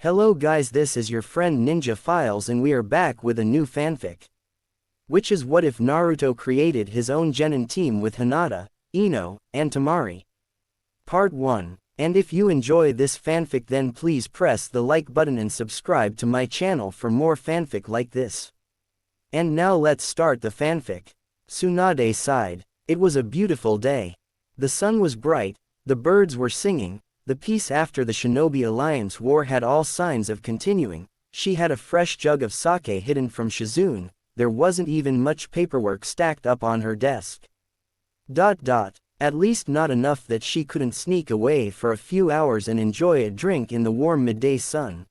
Hello guys, this is your friend Ninja Files and we are back with a new fanfic. Which is what if Naruto created his own genin team with Hinata, Ino, and Temari. Part 1. And if you enjoy this fanfic then please press the like button and subscribe to my channel for more fanfic like this. And now let's start the fanfic. Tsunade sighed. It was a beautiful day. The sun was bright, the birds were singing. The peace after the Shinobi Alliance war had all signs of continuing. She had a fresh jug of sake hidden from Shizune. There wasn't even much paperwork stacked up on her desk. At least not enough that she couldn't sneak away for a few hours and enjoy a drink in the warm midday sun.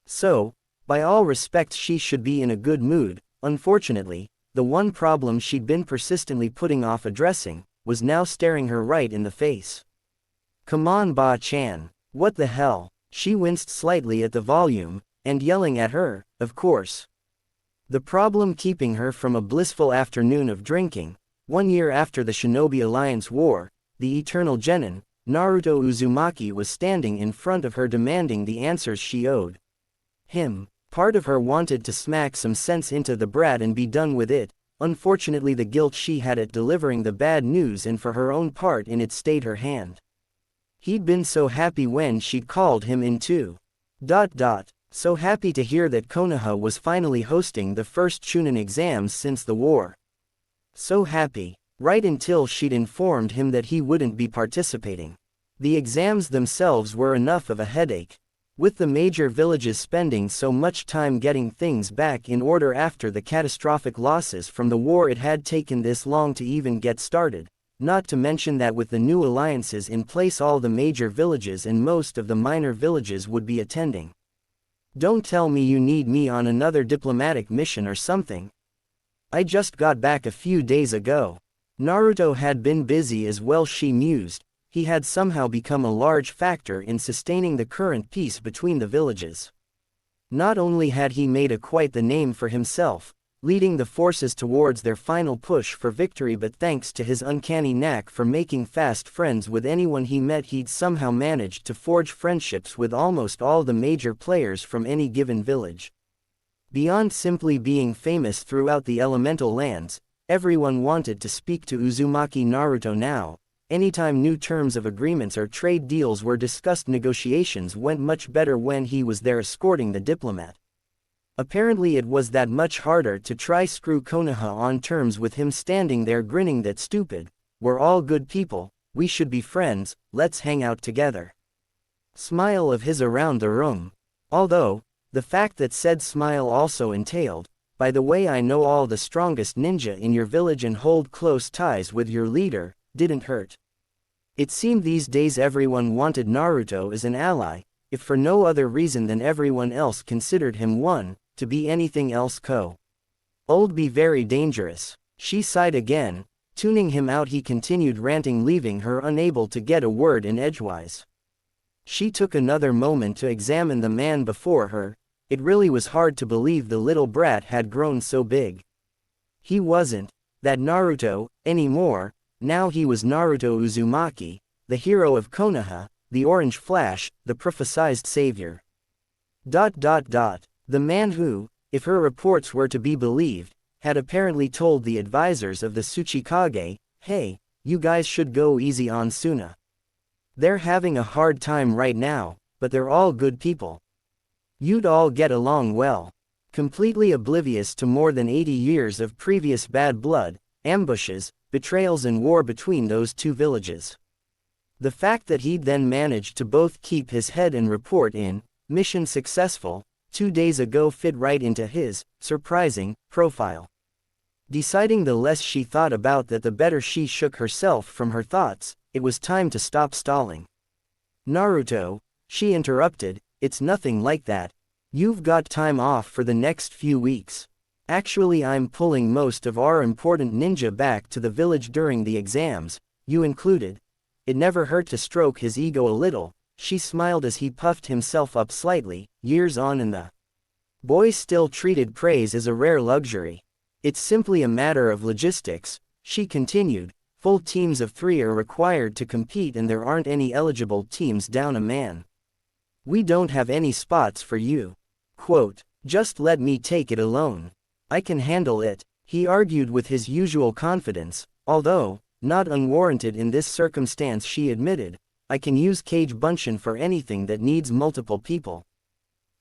So, by all respects she should be in a good mood. Unfortunately, the one problem she'd been persistently putting off addressing, was now staring her right in the face. Come on Ba-chan, what the hell? She winced slightly at the volume, and yelling at her, of course. The problem keeping her from a blissful afternoon of drinking, 1 year after the Shinobi Alliance war, the eternal genin, Naruto Uzumaki was standing in front of her demanding the answers she owed him. Part of her wanted to smack some sense into the brat and be done with it. Unfortunately the guilt she had at delivering the bad news and for her own part in it stayed her hand. He'd been so happy when she'd called him in too. So happy to hear that Konoha was finally hosting the first Chunin exams since the war. So happy, right until she'd informed him that he wouldn't be participating. The exams themselves were enough of a headache. With the major villages spending so much time getting things back in order after the catastrophic losses from the war, it had taken this long to even get started. Not to mention that with the new alliances in place all the major villages and most of the minor villages would be attending. Don't tell me you need me on another diplomatic mission or something. I just got back a few days ago. Naruto had been busy as well, she mused. He had somehow become a large factor in sustaining the current peace between the villages. Not only had he made quite the name for himself, leading the forces towards their final push for victory, but thanks to his uncanny knack for making fast friends with anyone he met, he'd somehow managed to forge friendships with almost all the major players from any given village. Beyond simply being famous throughout the elemental lands, everyone wanted to speak to Uzumaki Naruto now. Anytime new terms of agreements or trade deals were discussed, negotiations went much better when he was there escorting the diplomat. Apparently it was that much harder to try screw Konoha on terms with him standing there grinning. That stupid, we're all good people, we should be friends, let's hang out together. Smile of his around the room. Although, the fact that said smile also entailed, by the way, I know all the strongest ninja in your village and hold close ties with your leader, didn't hurt. It seemed these days everyone wanted Naruto as an ally, if for no other reason than everyone else considered him one. To be anything else old be very dangerous. She sighed again, tuning him out. He continued ranting, leaving her unable to get a word in edgewise. She took another moment to examine the man before her. It really was hard to believe the little brat had grown so big. He wasn't that Naruto anymore. Now he was Naruto Uzumaki, the hero of Konoha, the Orange Flash, the prophesized savior. The man who, if her reports were to be believed, had apparently told the advisors of the Tsuchikage, hey, you guys should go easy on Suna. They're having a hard time right now, but they're all good people. You'd all get along well. Completely oblivious to more than 80 years of previous bad blood, ambushes, betrayals and war between those two villages. The fact that he'd then managed to both keep his head and report in, mission successful, 2 days ago fit right into his surprising profile. Deciding the less she thought about that the better, she shook herself from her thoughts. It was time to stop stalling. Naruto, she interrupted, it's nothing like that. You've got time off for the next few weeks. Actually, I'm pulling most of our important ninja back to the village during the exams, you included. It never hurt to stroke his ego a little. She smiled as he puffed himself up slightly. Years on and the boy still treated praise as a rare luxury. It's simply a matter of logistics, she continued. Full teams of 3 are required to compete and there aren't any eligible teams down a man. We don't have any spots for you. Quote, just let me take it alone. I can handle it, he argued with his usual confidence, although, not unwarranted in this circumstance, she admitted, I can use Kage Bunshin for anything that needs multiple people.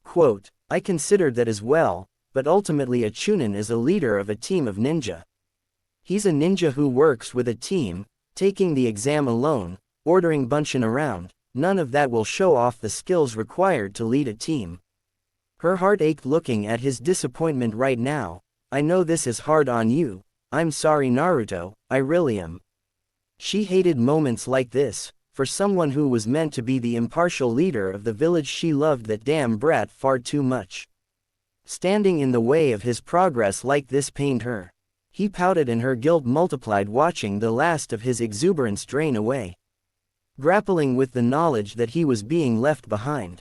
Quote, I considered that as well, but ultimately a Chunin is a leader of a team of ninja. He's a ninja who works with a team, taking the exam alone, ordering Bunshin around, none of that will show off the skills required to lead a team. Her heart ached looking at his disappointment right now. I know this is hard on you, I'm sorry Naruto, I really am. She hated moments like this. For someone who was meant to be the impartial leader of the village, she loved that damn brat far too much. Standing in the way of his progress like this pained her. He pouted and her guilt multiplied watching the last of his exuberance drain away. Grappling with the knowledge that he was being left behind.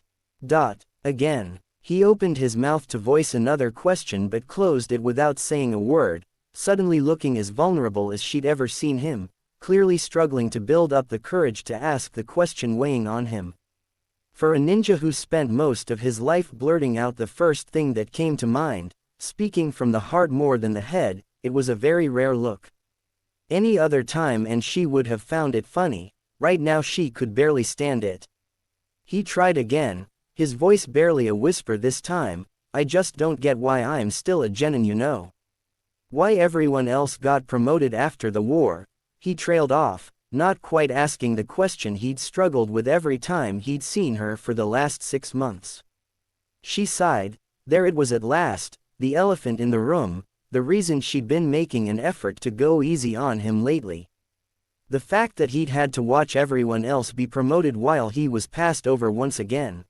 Again. He opened his mouth to voice another question but closed it without saying a word, suddenly looking as vulnerable as she'd ever seen him, clearly struggling to build up the courage to ask the question weighing on him. For a ninja who spent most of his life blurting out the first thing that came to mind, speaking from the heart more than the head, it was a very rare look. Any other time and she would have found it funny, right now she could barely stand it. He tried again, his voice barely a whisper this time, I just don't get why I'm still a genin, you know. Why everyone else got promoted after the war. He trailed off, not quite asking the question he'd struggled with every time he'd seen her for the last 6 months. She sighed, there it was at last, the elephant in the room, the reason she'd been making an effort to go easy on him lately. The fact that he'd had to watch everyone else be promoted while he was passed over once again.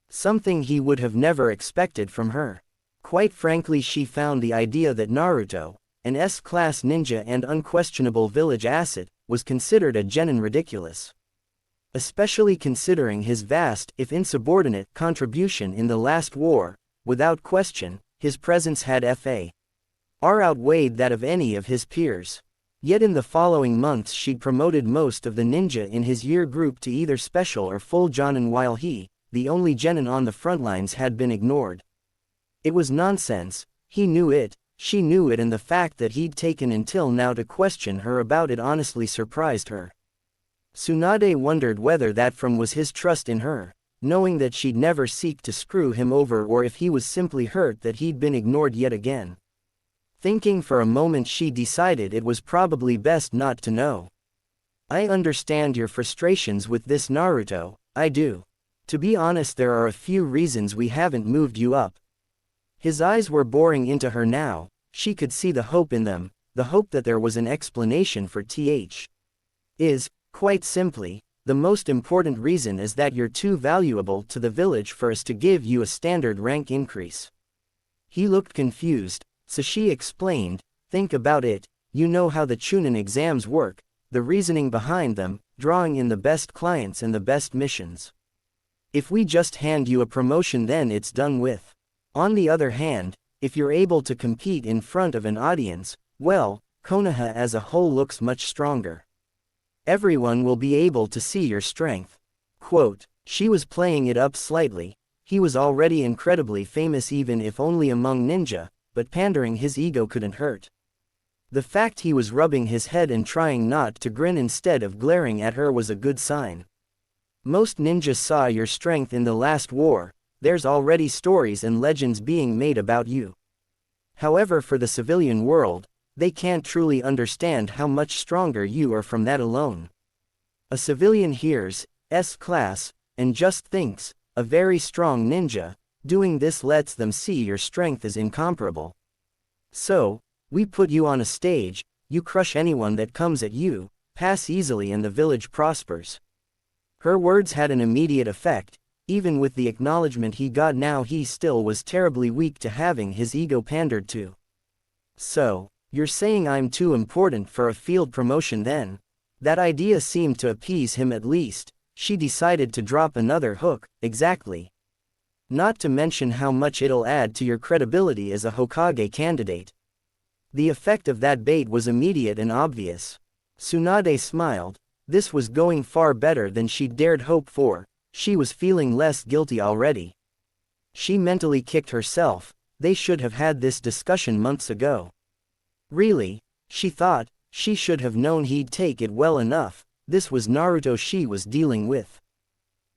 Something he would have never expected from her. Quite frankly, she found the idea that Naruto, an S-class ninja and unquestionable village asset, was considered a genin ridiculous. Especially considering his vast, if insubordinate, contribution in the last war. Without question, his presence had far outweighed that of any of his peers. Yet in the following months she'd promoted most of the ninja in his year group to either special or full jonin while he, the only genin on the frontlines, had been ignored. It was nonsense, he knew it, she knew it, and the fact that he'd taken until now to question her about it honestly surprised her. Tsunade wondered whether that from was his trust in her, knowing that she'd never seek to screw him over, or if he was simply hurt that he'd been ignored yet again. Thinking for a moment, she decided it was probably best not to know. I understand your frustrations with this, Naruto, I do. To be honest, there are a few reasons we haven't moved you up. His eyes were boring into her now, she could see the hope in them, the hope that there was an explanation for quite simply, the most important reason is that you're too valuable to the village for us to give you a standard rank increase. He looked confused, so she explained, think about it, you know how the Chunin exams work, the reasoning behind them, drawing in the best clients and the best missions. If we just hand you a promotion, then it's done with. On the other hand, if you're able to compete in front of an audience, well, Konoha as a whole looks much stronger. Everyone will be able to see your strength. Quote, she was playing it up slightly, he was already incredibly famous even if only among ninja, but pandering his ego couldn't hurt. The fact he was rubbing his head and trying not to grin instead of glaring at her was a good sign. Most ninjas saw your strength in the last war, there's already stories and legends being made about you. However, for the civilian world, they can't truly understand how much stronger you are from that alone. A civilian hears S-class, and just thinks, a very strong ninja. Doing this lets them see your strength is incomparable. So, we put you on a stage, you crush anyone that comes at you, pass easily and the village prospers. Her words had an immediate effect. Even with the acknowledgement he got now, he still was terribly weak to having his ego pandered to. So, you're saying I'm too important for a field promotion then? That idea seemed to appease him at least. She decided to drop another hook, exactly. Not to mention how much it'll add to your credibility as a Hokage candidate. The effect of that bait was immediate and obvious. Tsunade smiled. This was going far better than she'd dared hope for. She was feeling less guilty already. She mentally kicked herself. They should have had this discussion months ago. Really, she thought, she should have known he'd take it well enough. This was Naruto she was dealing with.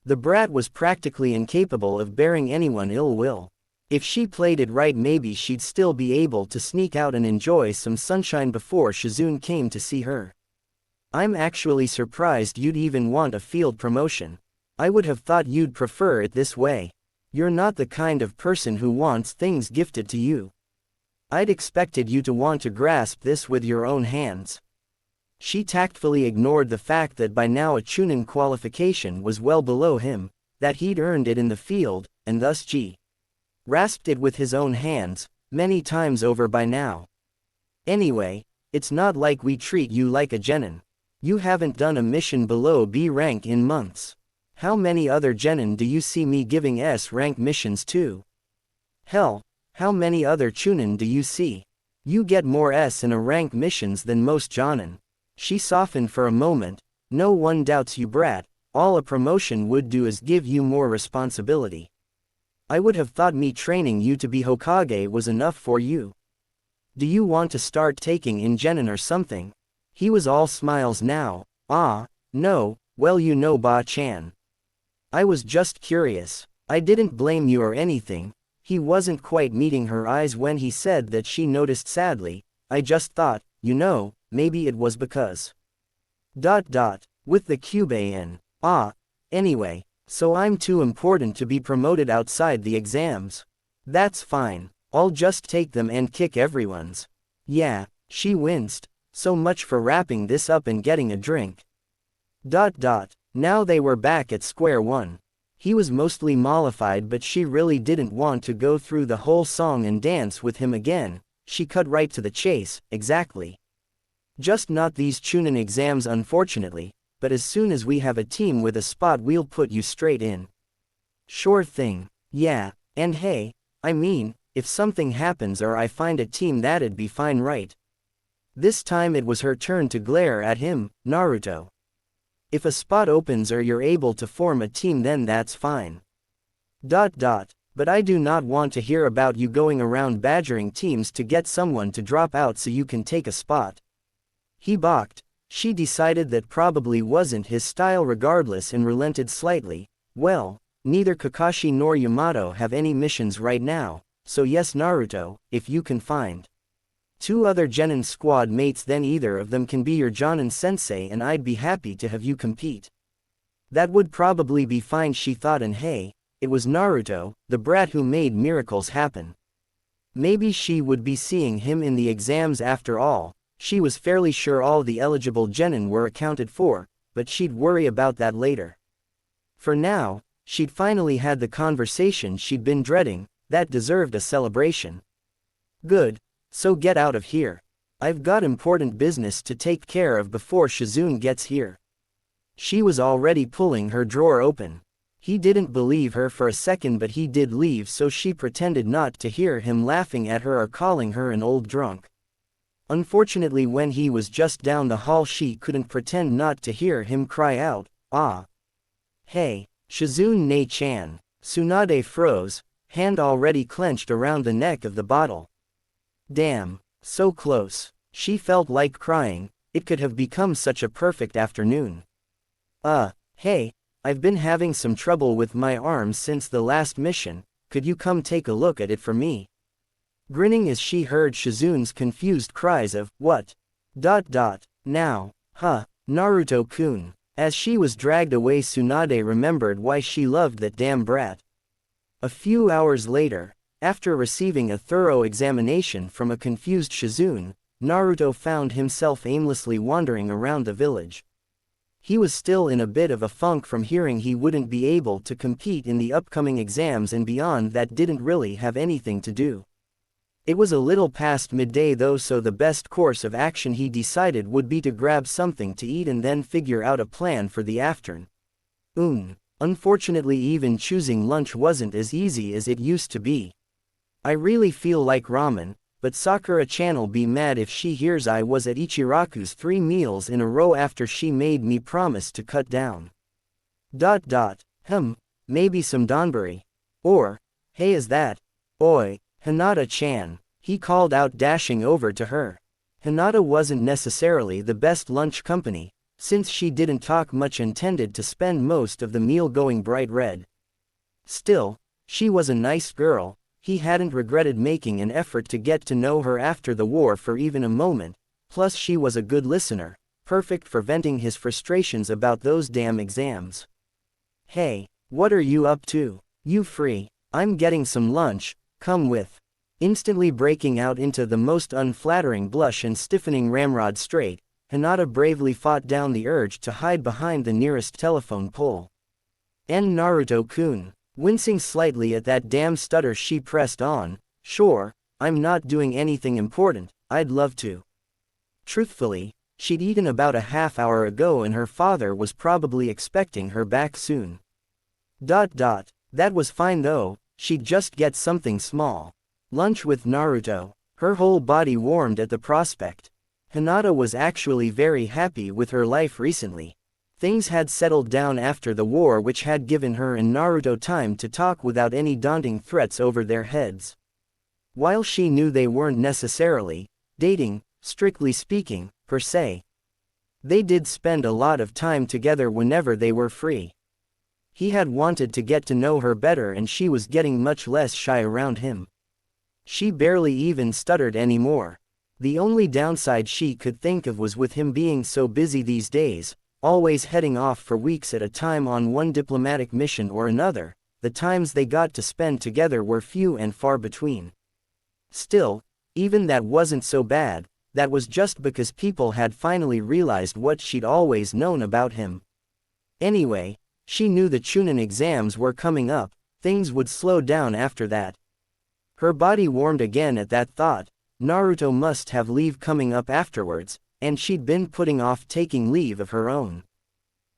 The brat was practically incapable of bearing anyone ill will. If she played it right, maybe she'd still be able to sneak out and enjoy some sunshine before Shizune came to see her. I'm actually surprised you'd even want a field promotion. I would have thought you'd prefer it this way. You're not the kind of person who wants things gifted to you. I'd expected you to want to grasp this with your own hands. She tactfully ignored the fact that by now a Chunin qualification was well below him, that he'd earned it in the field, and thus grasped it with his own hands, many times over by now. Anyway, it's not like we treat you like a genin. You haven't done a mission below B rank in months. How many other genin do you see me giving S rank missions to? Hell, how many other Chunin do you see? You get more S in a rank missions than most jonin. She softened for a moment. No one doubts you, brat. All a promotion would do is give you more responsibility. I would have thought me training you to be Hokage was enough for you. Do you want to start taking in genin or something? He was all smiles now. Ah, no, well you know Ba-chan. I was just curious. I didn't blame you or anything. He wasn't quite meeting her eyes when he said that. She noticed sadly. I just thought, you know, maybe it was because. With the Kyubei in. Ah, anyway, so I'm too important to be promoted outside the exams. That's fine. I'll just take them and kick everyone's. Yeah, she winced. So much for wrapping this up and getting a drink. Now they were back at square one. He was mostly mollified, but she really didn't want to go through the whole song and dance with him again. She cut right to the chase. Exactly. Just not these Chunin exams, unfortunately, but as soon as we have a team with a spot, we'll put you straight in. Sure thing. Yeah, and hey, I mean, if something happens or I find a team, that'd be fine, right? This time it was her turn to glare at him. Naruto. If a spot opens or you're able to form a team, then that's fine. But I do not want to hear about you going around badgering teams to get someone to drop out so you can take a spot. He balked. She decided that probably wasn't his style regardless and relented slightly. Well, neither Kakashi nor Yamato have any missions right now, so yes Naruto, if you can find 2 other genin squad mates, then either of them can be your Jonin sensei and I'd be happy to have you compete. That would probably be fine, she thought, and hey, it was Naruto, the brat who made miracles happen. Maybe she would be seeing him in the exams after all. She was fairly sure all the eligible genin were accounted for, but she'd worry about that later. For now, she'd finally had the conversation she'd been dreading. That deserved a celebration. Good. So get out of here. I've got important business to take care of before Shizune gets here. She was already pulling her drawer open. He didn't believe her for a second, but he did leave, so she pretended not to hear him laughing at her or calling her an old drunk. Unfortunately, when he was just down the hall, she couldn't pretend not to hear him cry out, "Ah! Hey, Shizune Ne-chan." Tsunade froze, hand already clenched around the neck of the bottle. Damn, so close. She felt like crying. It could have become such a perfect afternoon. Hey, I've been having some trouble with my arms since the last mission. Could you come take a look at it for me? Grinning as she heard Shizune's confused cries of, what? Now, Naruto-kun. As she was dragged away, Tsunade remembered why she loved that damn brat. A few hours later, after receiving a thorough examination from a confused Shizune, Naruto found himself aimlessly wandering around the village. He was still in a bit of a funk from hearing he wouldn't be able to compete in the upcoming exams, and beyond that didn't really have anything to do. It was a little past midday though, so the best course of action he decided would be to grab something to eat and then figure out a plan for the afternoon. Unfortunately, even choosing lunch wasn't as easy as it used to be. I really feel like ramen, but Sakura-chan'll be mad if she hears I was at Ichiraku's 3 meals in a row after she made me promise to cut down. Maybe some donburi. Or, hey, is that? Oi, Hinata-chan, he called out, dashing over to her. Hinata wasn't necessarily the best lunch company, since she didn't talk much and tended to spend most of the meal going bright red. Still, she was a nice girl. He hadn't regretted making an effort to get to know her after the war for even a moment, plus she was a good listener, perfect for venting his frustrations about those damn exams. Hey, what are you up to? You free? I'm getting some lunch, come with. Instantly breaking out into the most unflattering blush and stiffening ramrod straight, Hinata bravely fought down the urge to hide behind the nearest telephone pole. And Naruto-kun, wincing slightly at that damn stutter, she pressed on, sure, I'm not doing anything important, I'd love to. Truthfully, she'd eaten about a half hour ago and her father was probably expecting her back soon. That was fine though, she'd just get something small. Lunch with Naruto. Her whole body warmed at the prospect. Hinata was actually very happy with her life recently. Things had settled down after the war, which had given her and Naruto time to talk without any daunting threats over their heads. While she knew they weren't necessarily dating, strictly speaking, per se, they did spend a lot of time together whenever they were free. He had wanted to get to know her better and she was getting much less shy around him. She barely even stuttered anymore. The only downside she could think of was with him being so busy these days, always heading off for weeks at a time on one diplomatic mission or another. The times they got to spend together were few and far between. Still, even that wasn't so bad. That was just because people had finally realized what she'd always known about him. Anyway, she knew the Chunin exams were coming up, things would slow down after that. Her body warmed again at that thought. Naruto must have leave coming up afterwards, and she'd been putting off taking leave of her own.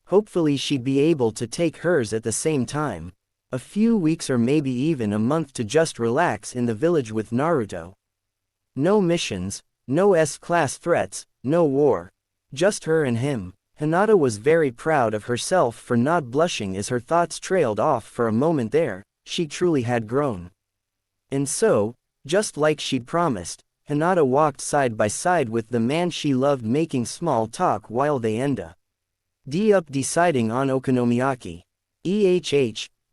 Hopefully she'd be able to take hers at the same time. A few weeks or maybe even a month to just relax in the village with Naruto. No missions, no S-class threats, no war. Just her and him. Hinata was very proud of herself for not blushing as her thoughts trailed off for a moment there. She truly had grown. And so, just like she'd promised, Hinata walked side by side with the man she loved, making small talk while they ended up deciding on okonomiyaki.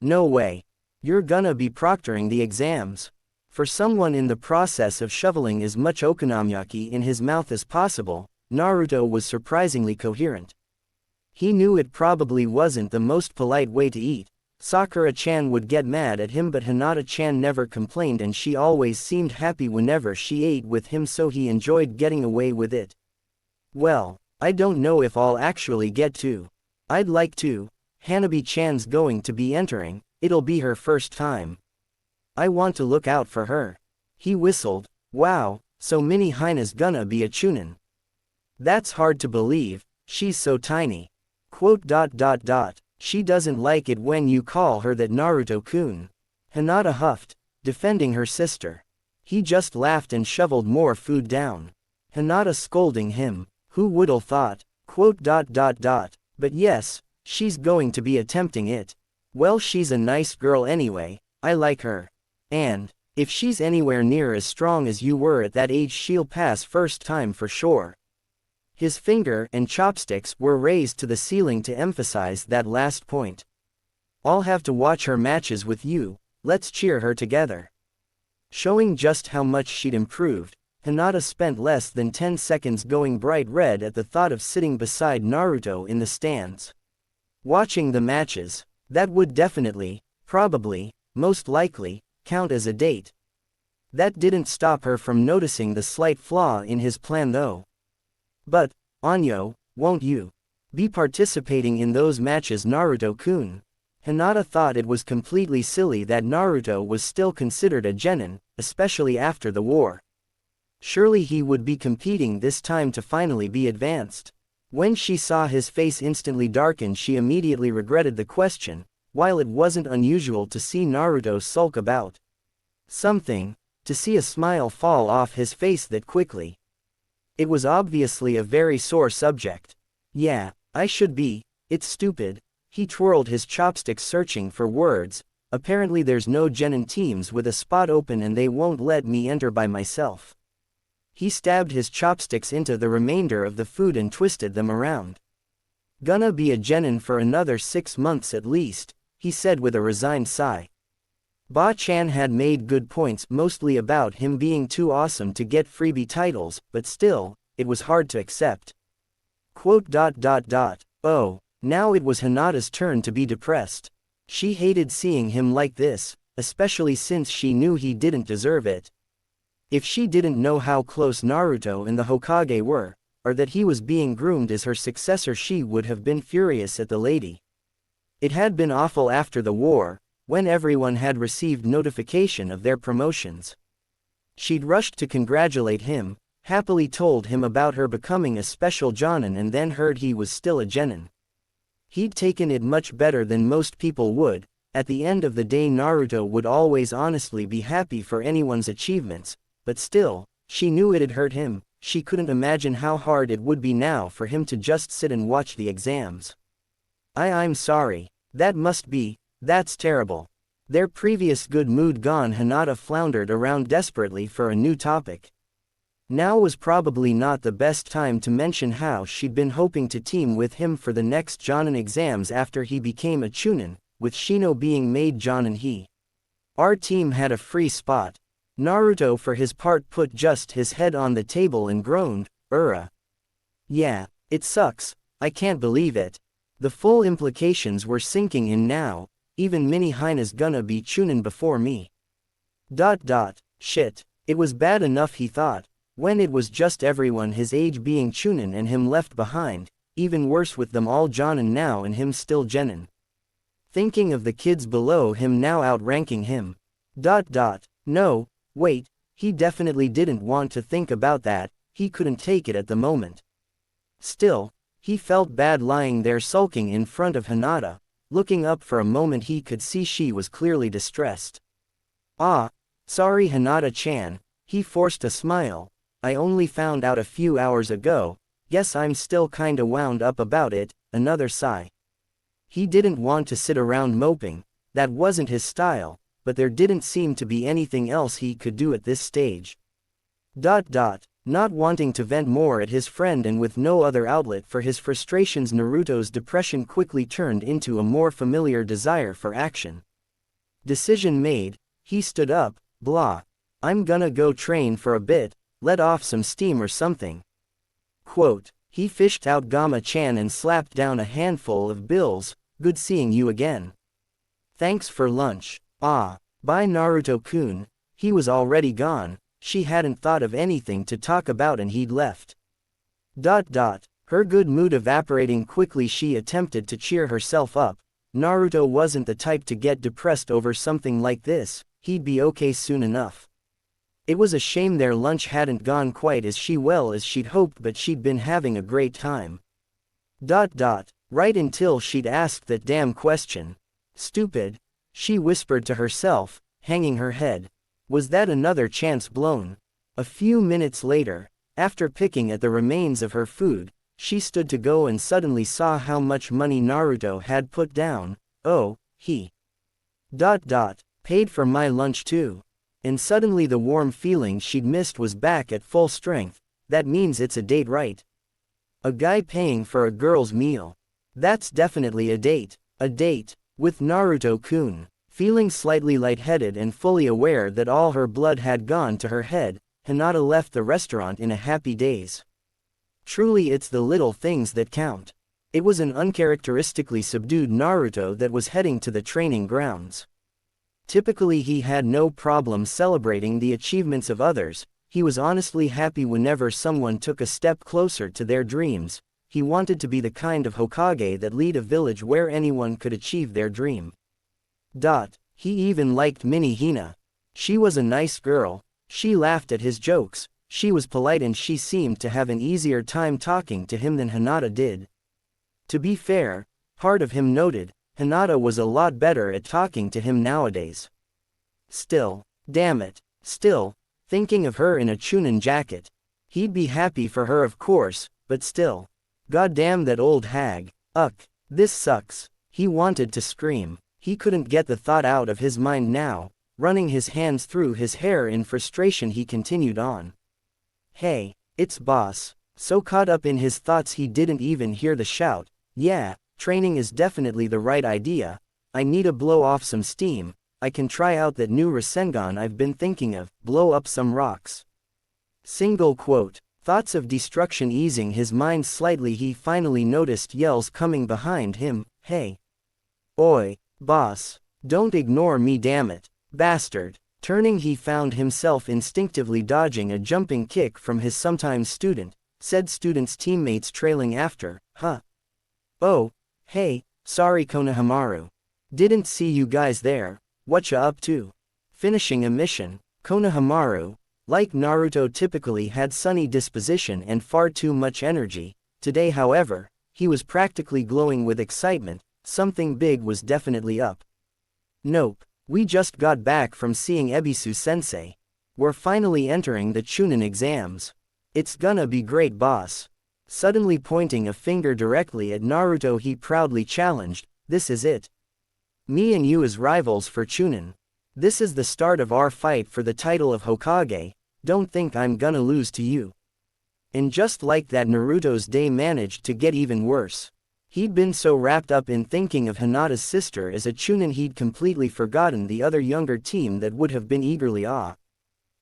No way. You're gonna be proctoring the exams. For someone in the process of shoveling as much okonomiyaki in his mouth as possible, Naruto was surprisingly coherent. He knew it probably wasn't the most polite way to eat. Sakura-chan would get mad at him, but Hinata-chan never complained and she always seemed happy whenever she ate with him, so he enjoyed getting away with it. Well, I don't know if I'll actually get to. I'd like to. Hanabi-chan's going to be entering, it'll be her first time. I want to look out for her. He whistled. Wow, so Mini Hina's gonna be a Chunin. That's hard to believe, she's so tiny. She doesn't like it when you call her that, Naruto-kun. Hinata huffed, defending her sister. He just laughed and shoveled more food down. Hinata scolding him, who would've thought? But yes, she's going to be attempting it. Well, she's a nice girl anyway, I like her. And, if she's anywhere near as strong as you were at that age, she'll pass first time for sure. His finger and chopsticks were raised to the ceiling to emphasize that last point. I'll have to watch her matches with you, let's cheer her together. Showing just how much she'd improved, Hinata spent less than 10 seconds going bright red at the thought of sitting beside Naruto in the stands. Watching the matches, that would definitely, probably, most likely, count as a date. That didn't stop her from noticing the slight flaw in his plan though. But, Anyo, won't you be participating in those matches, Naruto-kun? Hinata thought it was completely silly that Naruto was still considered a genin, especially after the war. Surely he would be competing this time to finally be advanced. When she saw his face instantly darken, she immediately regretted the question, while it wasn't unusual to see Naruto sulk about something, to see a smile fall off his face that quickly. It was obviously a very sore subject. Yeah, I should be, it's stupid. He twirled his chopsticks searching for words. Apparently there's no genin teams with a spot open and they won't let me enter by myself. He stabbed his chopsticks into the remainder of the food and twisted them around. Gonna be a genin for another 6 months at least, he said with a resigned sigh. Ba-chan had made good points, mostly about him being too awesome to get freebie titles, but still, it was hard to accept. Quote. Oh, now it was Hinata's turn to be depressed. She hated seeing him like this, especially since she knew he didn't deserve it. If she didn't know how close Naruto and the Hokage were, or that he was being groomed as her successor, she would have been furious at the lady. It had been awful after the war, when everyone had received notification of their promotions. She'd rushed to congratulate him, happily told him about her becoming a special jonin, and then heard he was still a genin. He'd taken it much better than most people would. At the end of the day, Naruto would always honestly be happy for anyone's achievements, but still, she knew it'd hurt him. She couldn't imagine how hard it would be now for him to just sit and watch the exams. I'm sorry. That's terrible. Their previous good mood gone, Hinata floundered around desperately for a new topic. Now was probably not the best time to mention how she'd been hoping to team with him for the next Jonin exams after he became a Chunin, with Shino being made Jonin. Our team had a free spot. Naruto for his part put just his head on the table and groaned, Yeah, it sucks, I can't believe it. The full implications were sinking in now, even Mini Hina's gonna be Chunin before me. Shit, it was bad enough, he thought, when it was just everyone his age being Chunin and him left behind, even worse with them all Jonin now and him still genin. Thinking of the kids below him now outranking him. No, wait, he definitely didn't want to think about that, he couldn't take it at the moment. Still, he felt bad lying there sulking in front of Hinata. Looking up for a moment he could see she was clearly distressed. Sorry Hinata-chan, he forced a smile. I only found out a few hours ago, guess I'm still kinda wound up about it. Another sigh. He didn't want to sit around moping, that wasn't his style, but there didn't seem to be anything else he could do at this stage. Not wanting to vent more at his friend and with no other outlet for his frustrations, Naruto's depression quickly turned into a more familiar desire for action. Decision made, he stood up. I'm gonna go train for a bit, let off some steam or something. Quote, he fished out Gamma-chan and slapped down a handful of bills. Good seeing you again. Thanks for lunch. Bye Naruto-kun. He was already gone. She hadn't thought of anything to talk about and he'd left. Her good mood evaporating quickly, she attempted to cheer herself up. Naruto wasn't the type to get depressed over something like this, he'd be okay soon enough. It was a shame their lunch hadn't gone quite as she'd hoped, but she'd been having a great time. Right until she'd asked that damn question. Stupid, she whispered to herself, hanging her head. Was that another chance blown? A few minutes later, after picking at the remains of her food, she stood to go and suddenly saw how much money Naruto had put down. Oh, he paid for my lunch too. And suddenly the warm feeling she'd missed was back at full strength. That means it's a date, right? A guy paying for a girl's meal. That's definitely a date. A date with Naruto-kun. Feeling slightly lightheaded and fully aware that all her blood had gone to her head, Hinata left the restaurant in a happy daze. Truly, it's the little things that count. It was an uncharacteristically subdued Naruto that was heading to the training grounds. Typically he had no problem celebrating the achievements of others. He was honestly happy whenever someone took a step closer to their dreams. He wanted to be the kind of Hokage that lead a village where anyone could achieve their dream. He even liked Mini Hina. She was a nice girl. She laughed at his jokes. She was polite and she seemed to have an easier time talking to him than Hinata did. To be fair, part of him noted, Hinata was a lot better at talking to him nowadays. Still, damn it, thinking of her in a Chunin jacket. He'd be happy for her of course, but still. Goddamn that old hag. This sucks. He wanted to scream. He couldn't get the thought out of his mind now. Running his hands through his hair in frustration, he continued on. Hey, it's boss. So caught up in his thoughts he didn't even hear the shout. Yeah, training is definitely the right idea. I need to blow off some steam. I can try out that new Rasengan I've been thinking of, blow up some rocks. Single quote. Thoughts of destruction easing his mind slightly, he finally noticed yells coming behind him. Hey. Oi, boss. Don't ignore me, damn it. Bastard. Turning, he found himself instinctively dodging a jumping kick from his sometime student, said student's teammates trailing after. Huh. Oh, hey, sorry Konohamaru. Didn't see you guys there. Whatcha up to? Finishing a mission. Konohamaru, like Naruto, typically had sunny disposition and far too much energy. Today, however, he was practically glowing with excitement. Something big was definitely up. Nope, we just got back from seeing Ebisu-sensei. We're finally entering the Chunin exams. It's gonna be great, boss. Suddenly pointing a finger directly at Naruto, he proudly challenged, this is it. Me and you as rivals for Chunin. This is the start of our fight for the title of Hokage. Don't think I'm gonna lose to you. And just like that, Naruto's day managed to get even worse. He'd been so wrapped up in thinking of Hinata's sister as a Chunin he'd completely forgotten the other younger team that would have been eagerly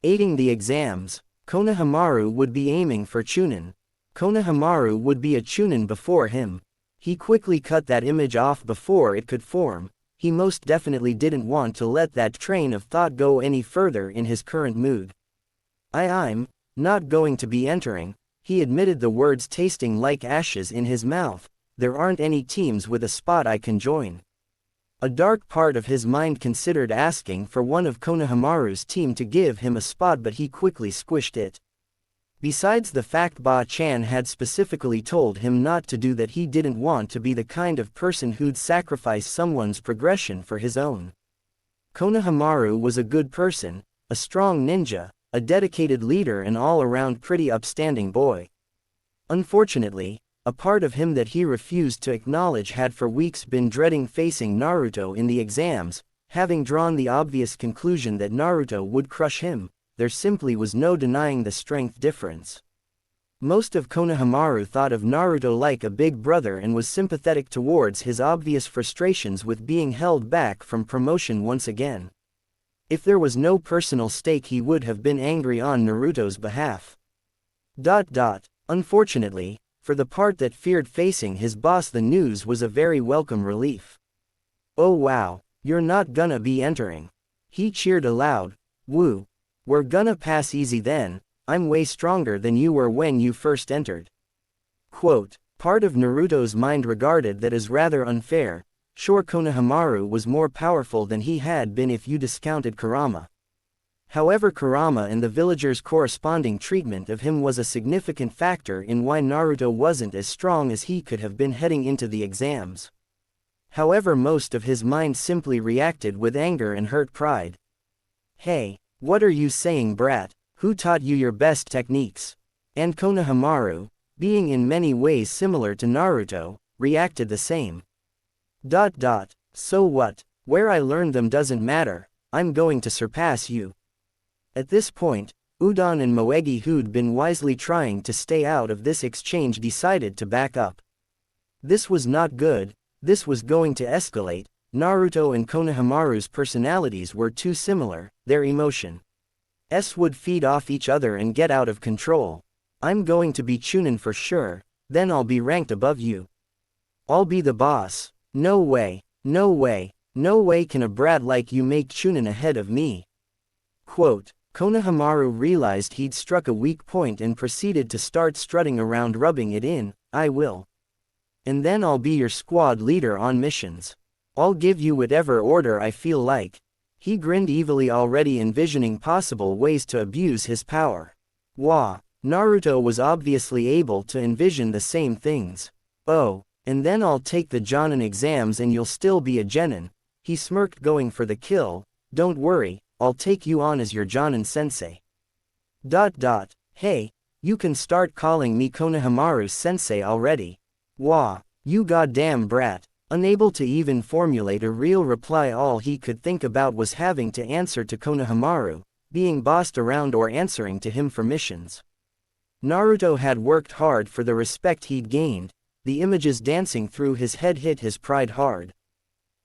aiding the exams. Konohamaru would be aiming for Chunin. Konohamaru would be a Chunin before him. He quickly cut that image off before it could form. He most definitely didn't want to let that train of thought go any further in his current mood. I'm not going to be entering, he admitted, the words tasting like ashes in his mouth. There aren't any teams with a spot I can join. A dark part of his mind considered asking for one of Konohamaru's team to give him a spot, but he quickly squished it. Besides the fact Ba-chan had specifically told him not to do that, he didn't want to be the kind of person who'd sacrifice someone's progression for his own. Konohamaru was a good person, a strong ninja, a dedicated leader, and all-around pretty upstanding boy. Unfortunately, a part of him that he refused to acknowledge had for weeks been dreading facing Naruto in the exams. Having drawn the obvious conclusion that Naruto would crush him, there simply was no denying the strength difference. Most of Konohamaru thought of Naruto like a big brother and was sympathetic towards his obvious frustrations with being held back from promotion once again. If there was no personal stake, he would have been angry on Naruto's behalf. Unfortunately, for the part that feared facing his boss, the news was a very welcome relief. Oh wow, you're not gonna be entering. He cheered aloud. Woo. We're gonna pass easy then, I'm way stronger than you were when you first entered. Quote, part of Naruto's mind regarded that as rather unfair. Sure, Konohamaru was more powerful than he had been if you discounted Kurama. However, Kurama and the villagers' corresponding treatment of him was a significant factor in why Naruto wasn't as strong as he could have been heading into the exams. However, most of his mind simply reacted with anger and hurt pride. Hey, what are you saying, brat? Who taught you your best techniques? And Konohamaru, being in many ways similar to Naruto, reacted the same. So what? Where I learned them doesn't matter, I'm going to surpass you. At this point, Udon and Moegi, who'd been wisely trying to stay out of this exchange, decided to back up. This was not good, this was going to escalate. Naruto and Konohamaru's personalities were too similar, their emotions would feed off each other and get out of control. I'm going to be Chunin for sure, then I'll be ranked above you. I'll be the boss. No way, no way, no way can a brat like you make Chunin ahead of me. Quote, Konohamaru realized he'd struck a weak point and proceeded to start strutting around, rubbing it in. I will. And then I'll be your squad leader on missions. I'll give you whatever order I feel like. He grinned evilly, already envisioning possible ways to abuse his power. Wah. Naruto was obviously able to envision the same things. Oh, and then I'll take the Jonin exams and you'll still be a Genin. He smirked, going for the kill. Don't worry, I'll take you on as your Jonin sensei. Hey, you can start calling me Konohamaru sensei already. Wah, you goddamn brat. Unable to even formulate a real reply, all he could think about was having to answer to Konohamaru, being bossed around or answering to him for missions. Naruto had worked hard for the respect he'd gained, the images dancing through his head hit his pride hard.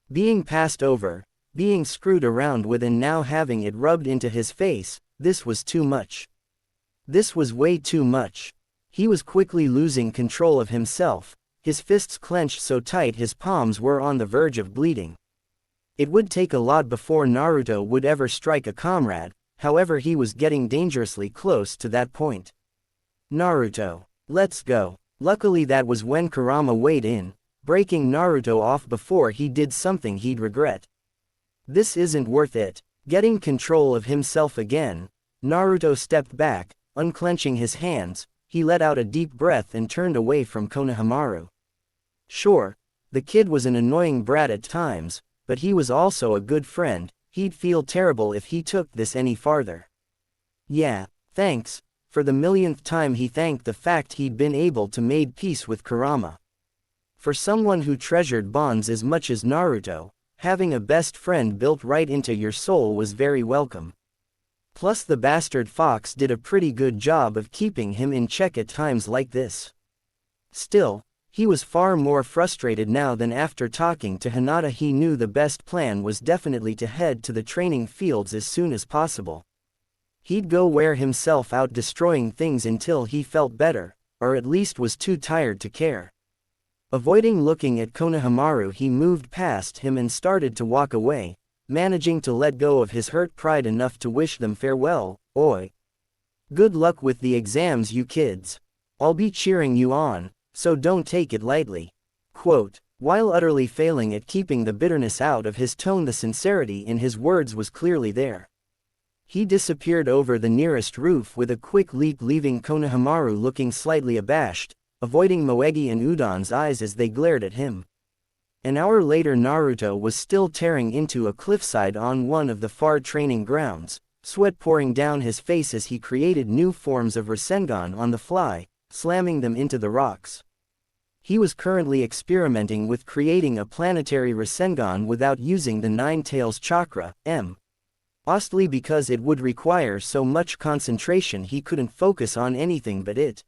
Being passed over, being screwed around with, and now having it rubbed into his face, this was too much. This was way too much. He was quickly losing control of himself, his fists clenched so tight his palms were on the verge of bleeding. It would take a lot before Naruto would ever strike a comrade, however he was getting dangerously close to that point. Naruto, let's go. Luckily that was when Kurama weighed in, breaking Naruto off before he did something he'd regret. This isn't worth it. Getting control of himself again, Naruto stepped back, unclenching his hands, he let out a deep breath and turned away from Konohamaru. Sure, the kid was an annoying brat at times, but he was also a good friend, he'd feel terrible if he took this any farther. Yeah, thanks. For the millionth time he thanked the fact he'd been able to make peace with Kurama. For someone who treasured bonds as much as Naruto, having a best friend built right into your soul was very welcome. Plus the bastard fox did a pretty good job of keeping him in check at times like this. Still, he was far more frustrated now than after talking to Hinata. He knew the best plan was definitely to head to the training fields as soon as possible. He'd go wear himself out destroying things until he felt better, or at least was too tired to care. Avoiding looking at Konohamaru, he moved past him and started to walk away, managing to let go of his hurt pride enough to wish them farewell. Oi. Good luck with the exams, you kids. I'll be cheering you on, so don't take it lightly. Quote, while utterly failing at keeping the bitterness out of his tone, the sincerity in his words was clearly there. He disappeared over the nearest roof with a quick leap, leaving Konohamaru looking slightly abashed, avoiding Moegi and Udon's eyes as they glared at him. An hour later Naruto was still tearing into a cliffside on one of the far training grounds, sweat pouring down his face as he created new forms of Rasengan on the fly, slamming them into the rocks. He was currently experimenting with creating a planetary Rasengan without using the Nine Tails chakra, mostly because it would require so much concentration he couldn't focus on anything but it.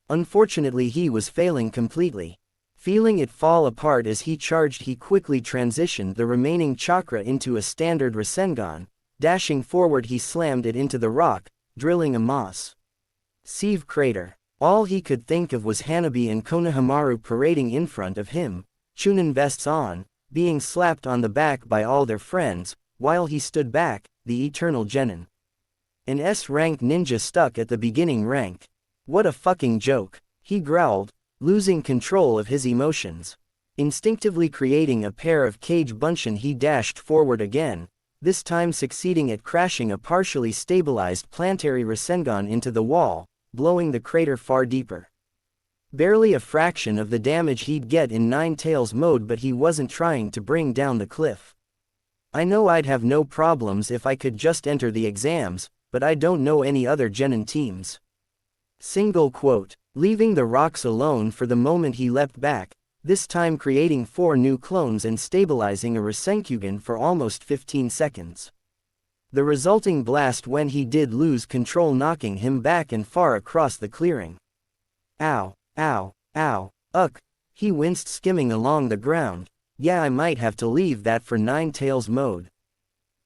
Unfortunately he was failing completely. Feeling it fall apart as he charged, he quickly transitioned the remaining chakra into a standard Rasengan. Dashing forward he slammed it into the rock, drilling a massive crater. All he could think of was Hanabi and Konohamaru parading in front of him, Chunin vests on, being slapped on the back by all their friends, while he stood back, the eternal genin. An S-rank ninja stuck at the beginning rank. What a fucking joke, he growled, losing control of his emotions. Instinctively creating a pair of cage bunshin, he dashed forward again, this time succeeding at crashing a partially stabilized planetary Rasengan into the wall, blowing the crater far deeper. Barely a fraction of the damage he'd get in Nine Tails mode, but he wasn't trying to bring down the cliff. I know I'd have no problems if I could just enter the exams, but I don't know any other genin teams. Single quote. Leaving the rocks alone for the moment he leapt back, this time creating 4 new clones and stabilizing a Rasenkyugen for almost 15 seconds. The resulting blast when he did lose control, knocking him back and far across the clearing. Ow, ow, ow, ugh. He winced, skimming along the ground. Yeah, I might have to leave that for Nine Tails mode.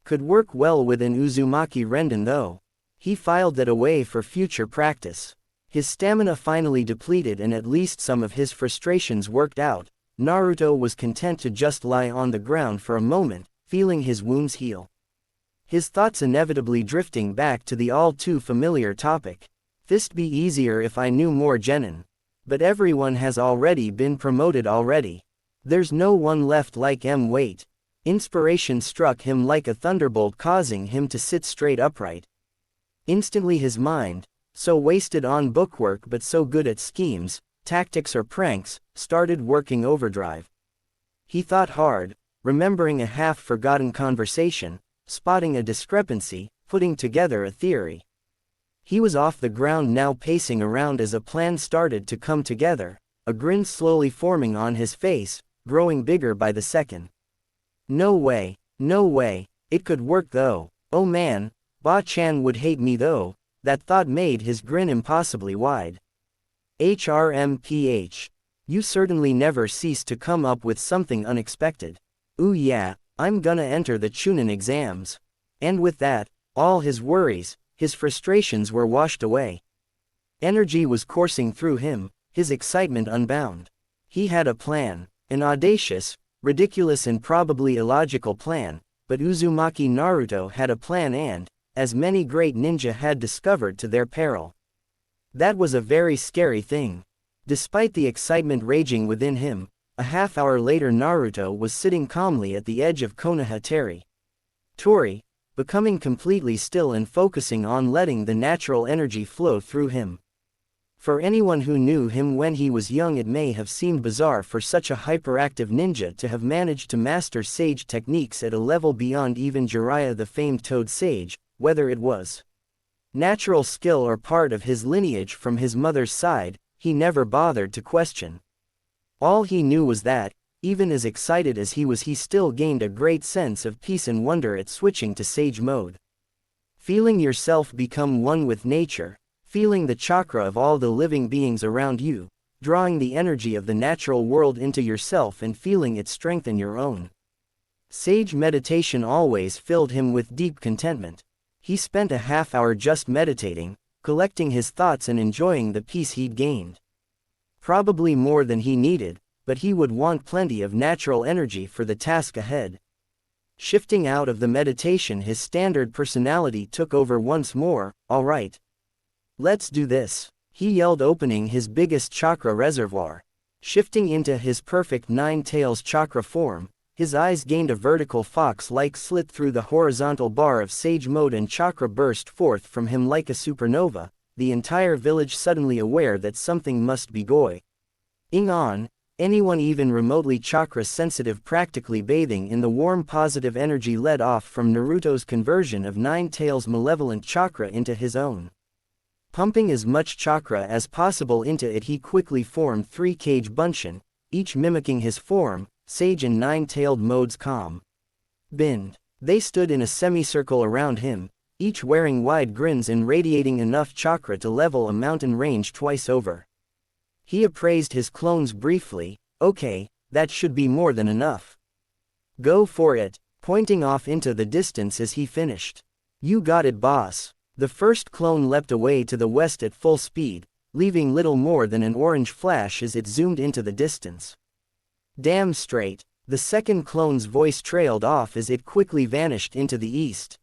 Could work well with an Uzumaki Renden though. He filed that away for future practice. His stamina finally depleted and at least some of his frustrations worked out, Naruto was content to just lie on the ground for a moment, feeling his wounds heal. His thoughts inevitably drifting back to the all too familiar topic. This'd be easier if I knew more genin. But everyone has already been promoted already. There's no one left like wait. Inspiration struck him like a thunderbolt, causing him to sit straight upright. Instantly his mind, so wasted on bookwork but so good at schemes, tactics or pranks, started working overdrive. He thought hard, remembering a half-forgotten conversation, spotting a discrepancy, putting together a theory. He was off the ground now, pacing around as a plan started to come together, a grin slowly forming on his face, growing bigger by the second. No way, no way, it could work though. Oh man, Ba-chan would hate me though. That thought made his grin impossibly wide. HRMPH. You certainly never cease to come up with something unexpected. Ooh yeah, I'm gonna enter the Chunin exams. And with that, all his worries, his frustrations were washed away. Energy was coursing through him, his excitement unbound. He had a plan, an audacious, ridiculous and probably illogical plan, but Uzumaki Naruto had a plan and, as many great ninja had discovered to their peril. That was a very scary thing. Despite the excitement raging within him, a half-hour later Naruto was sitting calmly at the edge of Konoha Tori, becoming completely still and focusing on letting the natural energy flow through him. For anyone who knew him when he was young, it may have seemed bizarre for such a hyperactive ninja to have managed to master sage techniques at a level beyond even Jiraiya the famed Toad Sage, whether it was natural skill or part of his lineage from his mother's side, he never bothered to question. All he knew was that, even as excited as he was, he still gained a great sense of peace and wonder at switching to sage mode. Feeling yourself become one with nature, feeling the chakra of all the living beings around you, drawing the energy of the natural world into yourself and feeling it strengthen your own. Sage meditation always filled him with deep contentment. He spent a half-hour just meditating, collecting his thoughts and enjoying the peace he'd gained. Probably more than he needed, but he would want plenty of natural energy for the task ahead. Shifting out of the meditation, his standard personality took over once more. All right. Let's do this, he yelled, opening his biggest chakra reservoir. Shifting into his perfect nine tails chakra form, his eyes gained a vertical fox-like slit through the horizontal bar of sage mode and chakra burst forth from him like a supernova, the entire village suddenly aware that something must be going on. Anyone even remotely chakra-sensitive practically bathing in the warm positive energy led off from Naruto's conversion of Nine Tails' malevolent chakra into his own. Pumping as much chakra as possible into it, he quickly formed 3 Kage Bunshin, each mimicking his form, Sage and Nine-Tailed mode's calm Bind. They stood in a semicircle around him, each wearing wide grins and radiating enough chakra to level a mountain range twice over. He appraised his clones briefly. Okay, that should be more than enough. Go for it, pointing off into the distance as he finished. You got it, boss. The first clone leapt away to the west at full speed, leaving little more than an orange flash as it zoomed into the distance. Damn straight, the second clone's voice trailed off as it quickly vanished into the east.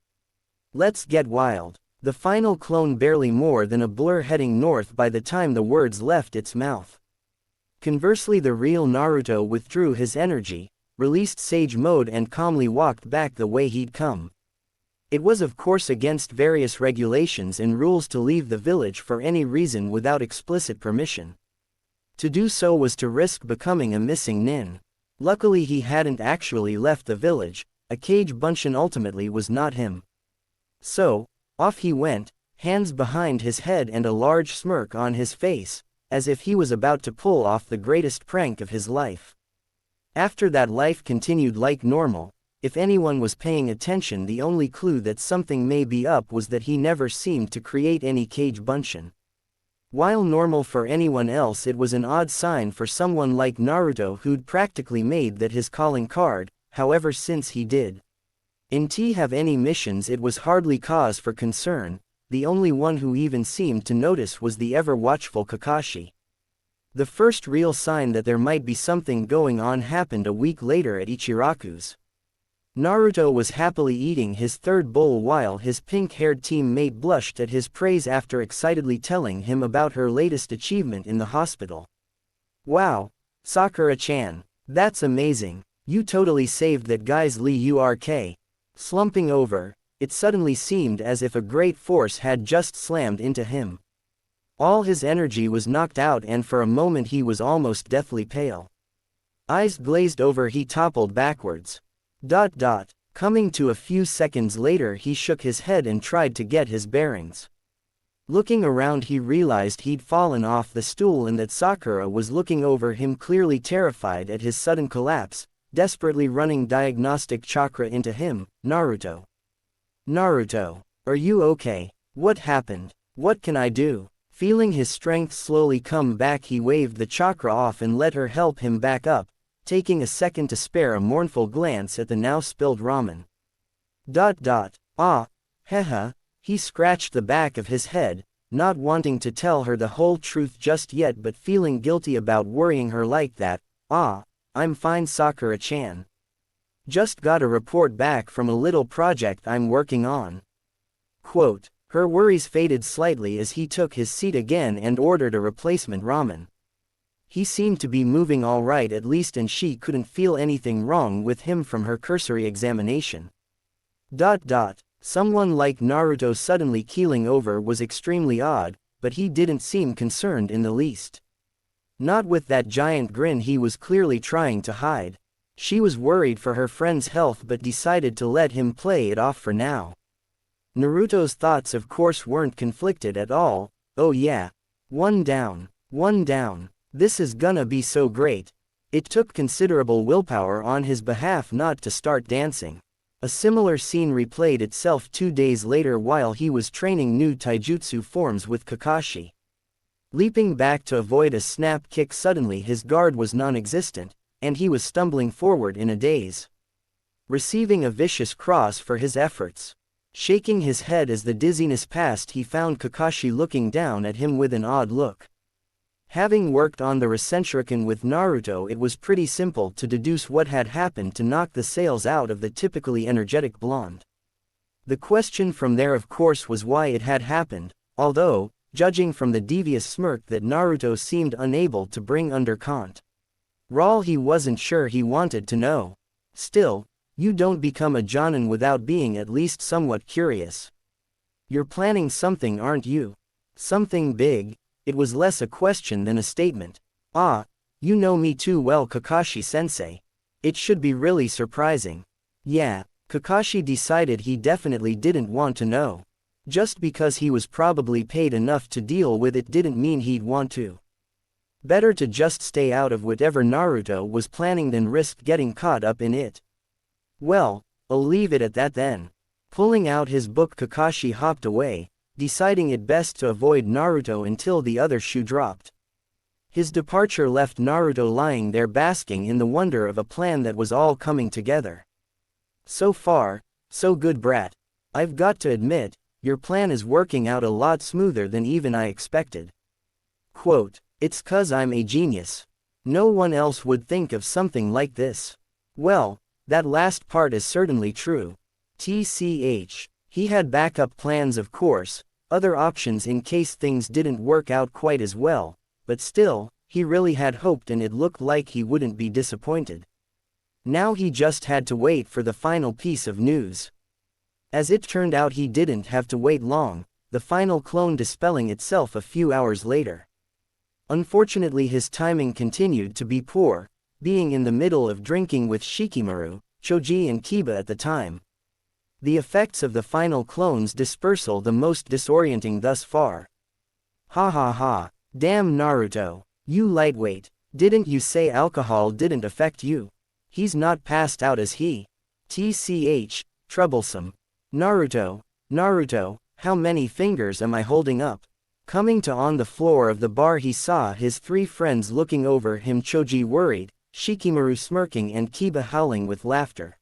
Let's get wild. The final clone barely more than a blur heading north by the time the words left its mouth. Conversely, the real Naruto withdrew his energy, released sage mode and calmly walked back the way he'd come. It was of course against various regulations and rules to leave the village for any reason without explicit permission. To do so was to risk becoming a missing nin. Luckily he hadn't actually left the village, a Kage Bunshin ultimately was not him. So, off he went, hands behind his head and a large smirk on his face, as if he was about to pull off the greatest prank of his life. After that, life continued like normal. If anyone was paying attention, the only clue that something may be up was that he never seemed to create any Kage Bunshin. While normal for anyone else, it was an odd sign for someone like Naruto who'd practically made that his calling card. However, since he didn't have any missions, it was hardly cause for concern. The only one who even seemed to notice was the ever-watchful Kakashi. The first real sign that there might be something going on happened a week later at Ichiraku's. Naruto was happily eating his third bowl while his pink-haired teammate blushed at his praise after excitedly telling him about her latest achievement in the hospital. Wow, Sakura-chan, that's amazing, you totally saved that guy's Urk. Slumping over, it suddenly seemed as if a great force had just slammed into him. All his energy was knocked out and for a moment he was almost deathly pale. Eyes glazed over, he toppled backwards. Coming to a few seconds later, he shook his head and tried to get his bearings. Looking around, he realized he'd fallen off the stool and that Sakura was looking over him, clearly terrified at his sudden collapse, desperately running diagnostic chakra into him. Naruto. Naruto. Are you okay? What happened? What can I do? Feeling his strength slowly come back, he waved the chakra off and let her help him back up, taking a second to spare a mournful glance at the now spilled ramen. Ah, hehe. He scratched the back of his head, not wanting to tell her the whole truth just yet but feeling guilty about worrying her like that. I'm fine, Sakura-chan. Just got a report back from a little project I'm working on. Quote. Her worries faded slightly as he took his seat again and ordered a replacement ramen. He seemed to be moving all right at least, and she couldn't feel anything wrong with him from her cursory examination. Someone like Naruto suddenly keeling over was extremely odd, but he didn't seem concerned in the least. Not with that giant grin he was clearly trying to hide. She was worried for her friend's health but decided to let him play it off for now. Naruto's thoughts of course weren't conflicted at all. Oh yeah. One down. This is gonna be so great. It took considerable willpower on his behalf not to start dancing. A similar scene replayed itself 2 days later while he was training new taijutsu forms with Kakashi. Leaping back to avoid a snap kick, suddenly his guard was non-existent, and he was stumbling forward in a daze. Receiving a vicious cross for his efforts. Shaking his head as the dizziness passed, he found Kakashi looking down at him with an odd look. Having worked on the Rasenshuriken with Naruto, it was pretty simple to deduce what had happened to knock the sails out of the typically energetic blonde. The question from there of course was why it had happened, although, judging from the devious smirk that Naruto seemed unable to bring under control, he wasn't sure he wanted to know. Still, you don't become a jonin without being at least somewhat curious. You're planning something, aren't you? Something big? It was less a question than a statement. You know me too well, Kakashi-sensei. It should be really surprising. Yeah, Kakashi decided he definitely didn't want to know. Just because he was probably paid enough to deal with it didn't mean he'd want to. Better to just stay out of whatever Naruto was planning than risk getting caught up in it. Well, I'll leave it at that then. Pulling out his book, Kakashi hopped away, deciding it best to avoid Naruto until the other shoe dropped. His departure left Naruto lying there basking in the wonder of a plan that was all coming together. So far, so good, brat. I've got to admit, your plan is working out a lot smoother than even I expected. Quote, it's 'cause I'm a genius. No one else would think of something like this. Well, that last part is certainly true. TCH. He had backup plans, of course, other options in case things didn't work out quite as well, but still, he really had hoped and it looked like he wouldn't be disappointed. Now he just had to wait for the final piece of news. As it turned out, he didn't have to wait long, the final clone dispelling itself a few hours later. Unfortunately, his timing continued to be poor, being in the middle of drinking with Shikamaru, Choji and Kiba at the time. The effects of the final clone's dispersal the most disorienting thus far. Ha. Damn Naruto. You lightweight. Didn't you say alcohol didn't affect you? He's not passed out, is he? TCH. Troublesome. Naruto, how many fingers am I holding up? Coming to on the floor of the bar, he saw his 3 friends looking over him, Choji worried, Shikamaru smirking and Kiba howling with laughter.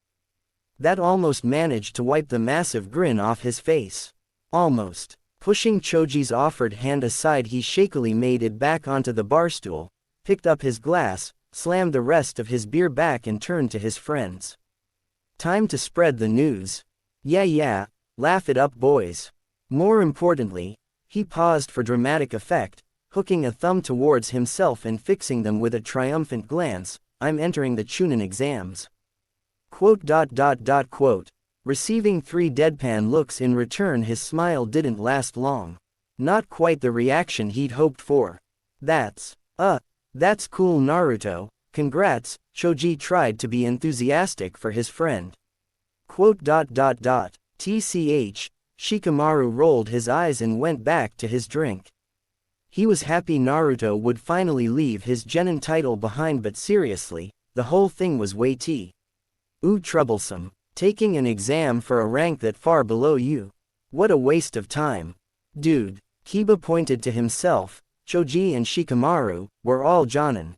That almost managed to wipe the massive grin off his face. Almost. Pushing Choji's offered hand aside, he shakily made it back onto the bar stool, picked up his glass, slammed the rest of his beer back and turned to his friends. Time to spread the news. Yeah, laugh it up, boys. More importantly, he paused for dramatic effect, hooking a thumb towards himself and fixing them with a triumphant glance, I'm entering the Chunin exams. Quote. Receiving 3 deadpan looks in return, his smile didn't last long. Not quite the reaction he'd hoped for. That's cool, Naruto, congrats. Choji tried to be enthusiastic for his friend. Quote. TCH, Shikamaru rolled his eyes and went back to his drink. He was happy Naruto would finally leave his genin title behind, but seriously, the whole thing was way too troublesome. Taking an exam for a rank that far below you. What a waste of time. Dude, Kiba pointed to himself. Choji and Shikamaru were all jonin.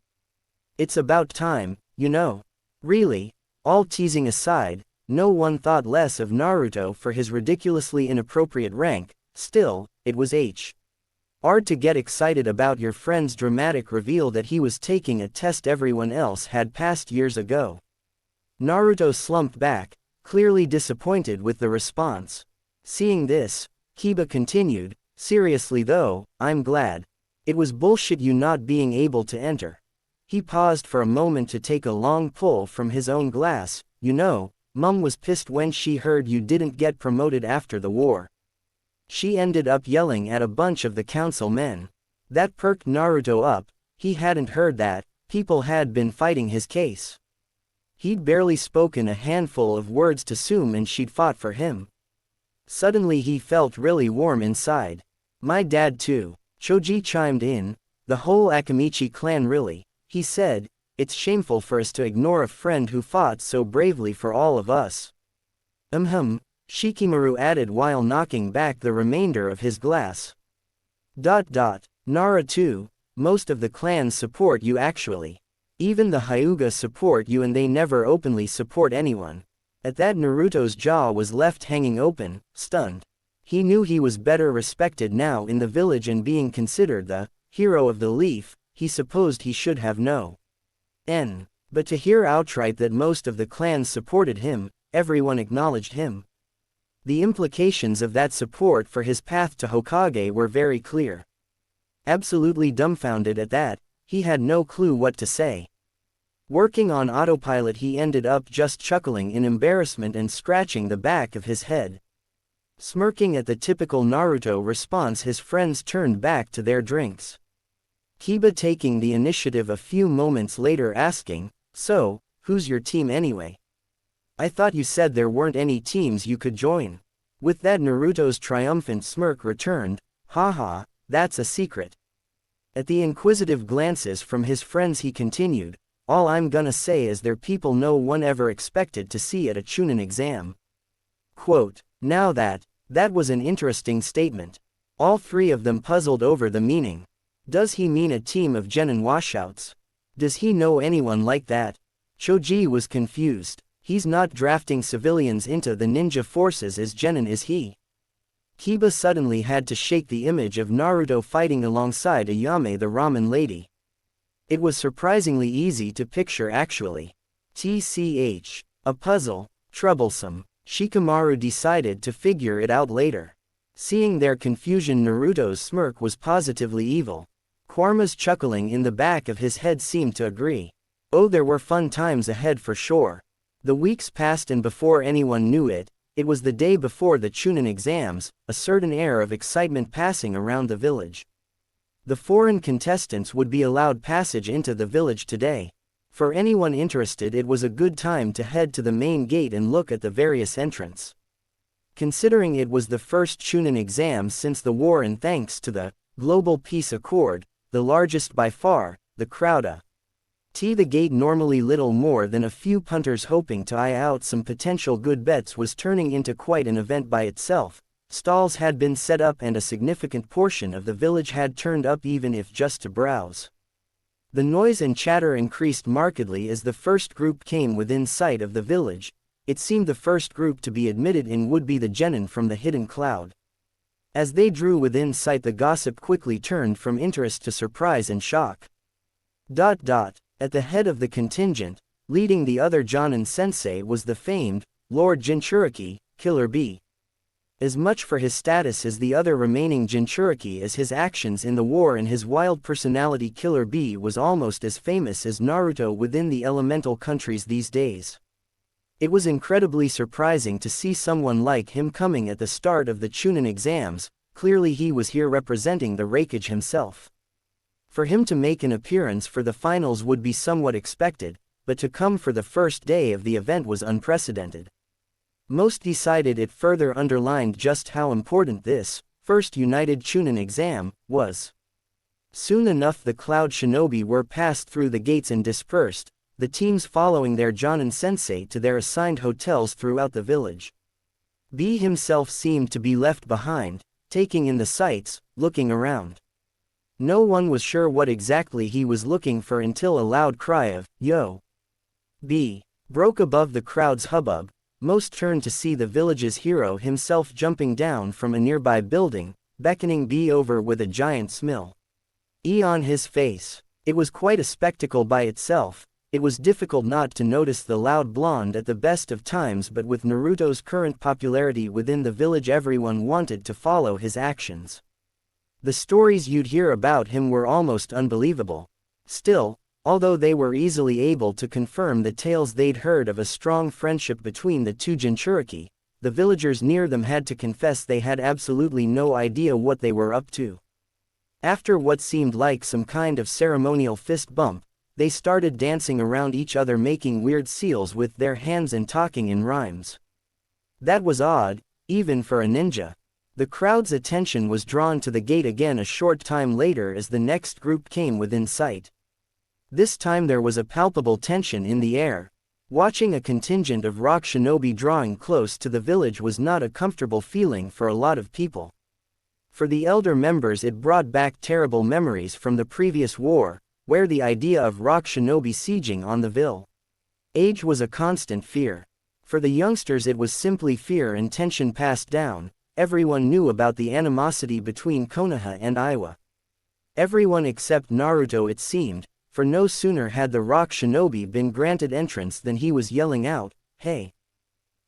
It's about time, you know. Really, all teasing aside, no one thought less of Naruto for his ridiculously inappropriate rank. Still, it was hard to get excited about your friend's dramatic reveal that he was taking a test everyone else had passed years ago. Naruto slumped back, clearly disappointed with the response. Seeing this, Kiba continued, seriously though, I'm glad. It was bullshit you not being able to enter. He paused for a moment to take a long pull from his own glass. You know, Mum was pissed when she heard you didn't get promoted after the war. She ended up yelling at a bunch of the council men. That perked Naruto up. He hadn't heard that people had been fighting his case. He'd barely spoken a handful of words to Sume and she'd fought for him. Suddenly he felt really warm inside. My dad too. Choji chimed in. The whole Akamichi clan really, he said. It's shameful for us to ignore a friend who fought so bravely for all of us. Shikamaru added while knocking back the remainder of his glass. Nara too, most of the clans support you actually. Even the Hyuga support you and they never openly support anyone. At that Naruto's jaw was left hanging open, stunned. He knew he was better respected now in the village and being considered the hero of the leaf, he supposed he should have known. But to hear outright that most of the clans supported him, everyone acknowledged him. The implications of that support for his path to Hokage were very clear. Absolutely dumbfounded at that, he had no clue what to say. Working on autopilot, he ended up just chuckling in embarrassment and scratching the back of his head. Smirking at the typical Naruto response, his friends turned back to their drinks. Kiba taking the initiative a few moments later, asking, so, who's your team anyway? I thought you said there weren't any teams you could join. With that, Naruto's triumphant smirk returned, haha, that's a secret. At the inquisitive glances from his friends he continued, all I'm gonna say is they're people no one ever expected to see at a Chunin exam. Quote, now that was an interesting statement. All three of them puzzled over the meaning. Does he mean a team of genin washouts? Does he know anyone like that? Choji was confused. He's not drafting civilians into the ninja forces as genin, is he? Kiba suddenly had to shake the image of Naruto fighting alongside Ayame the ramen lady. It was surprisingly easy to picture actually. TCH. A puzzle. Troublesome. Shikamaru decided to figure it out later. Seeing their confusion, Naruto's smirk was positively evil. Kwarma's chuckling in the back of his head seemed to agree. Oh, there were fun times ahead for sure. The weeks passed and before anyone knew it, it was the day before the Chunin exams, a certain air of excitement passing around the village. The foreign contestants would be allowed passage into the village today. For anyone interested, it was a good time to head to the main gate and look at the various entrants. Considering it was the first Chunin exam since the war and thanks to the Global Peace Accord, the largest by far, the crowd the gate, normally little more than a few punters hoping to eye out some potential good bets, was turning into quite an event by itself. Stalls had been set up and a significant portion of the village had turned up, even if just to browse. The noise and chatter increased markedly as the first group came within sight of the village. It seemed the first group to be admitted in would be the genin from the hidden cloud. As they drew within sight, the gossip quickly turned from interest to surprise and shock. At the head of the contingent, leading the other Jonin sensei, was the famed Lord Jinchuriki, Killer Bee. As much for his status as the other remaining Jinchuriki as his actions in the war and his wild personality, Killer Bee was almost as famous as Naruto within the elemental countries these days. It was incredibly surprising to see someone like him coming at the start of the Chunin exams. Clearly he was here representing the Raikage himself. For him to make an appearance for the finals would be somewhat expected, but to come for the first day of the event was unprecedented. Most decided it further underlined just how important this, first United Chunin exam, was. Soon enough the Cloud Shinobi were passed through the gates and dispersed, the teams following their Jonin-sensei to their assigned hotels throughout the village. B himself seemed to be left behind, taking in the sights, looking around. No one was sure what exactly he was looking for until a loud cry of, "Yo! B!" broke above the crowd's hubbub. Most turned to see the village's hero himself jumping down from a nearby building, beckoning B over with a giant smile on his face. It was quite a spectacle by itself. It was difficult not to notice the loud blonde at the best of times, but with Naruto's current popularity within the village everyone wanted to follow his actions. The stories you'd hear about him were almost unbelievable. Still, although they were easily able to confirm the tales they'd heard of a strong friendship between the two Jinchuriki, the villagers near them had to confess they had absolutely no idea what they were up to. After what seemed like some kind of ceremonial fist bump, they started dancing around each other, making weird seals with their hands and talking in rhymes. That was odd, even for a ninja. The crowd's attention was drawn to the gate again a short time later as the next group came within sight. This time there was a palpable tension in the air. Watching a contingent of rock shinobi drawing close to the village was not a comfortable feeling for a lot of people. For the elder members it brought back terrible memories from the previous war, where the idea of rock shinobi sieging on the village was a constant fear. For the youngsters it was simply fear and tension passed down. Everyone knew about the animosity between Konoha and Iwa. Everyone except Naruto, it seemed, for no sooner had the rock shinobi been granted entrance than he was yelling out, "Hey!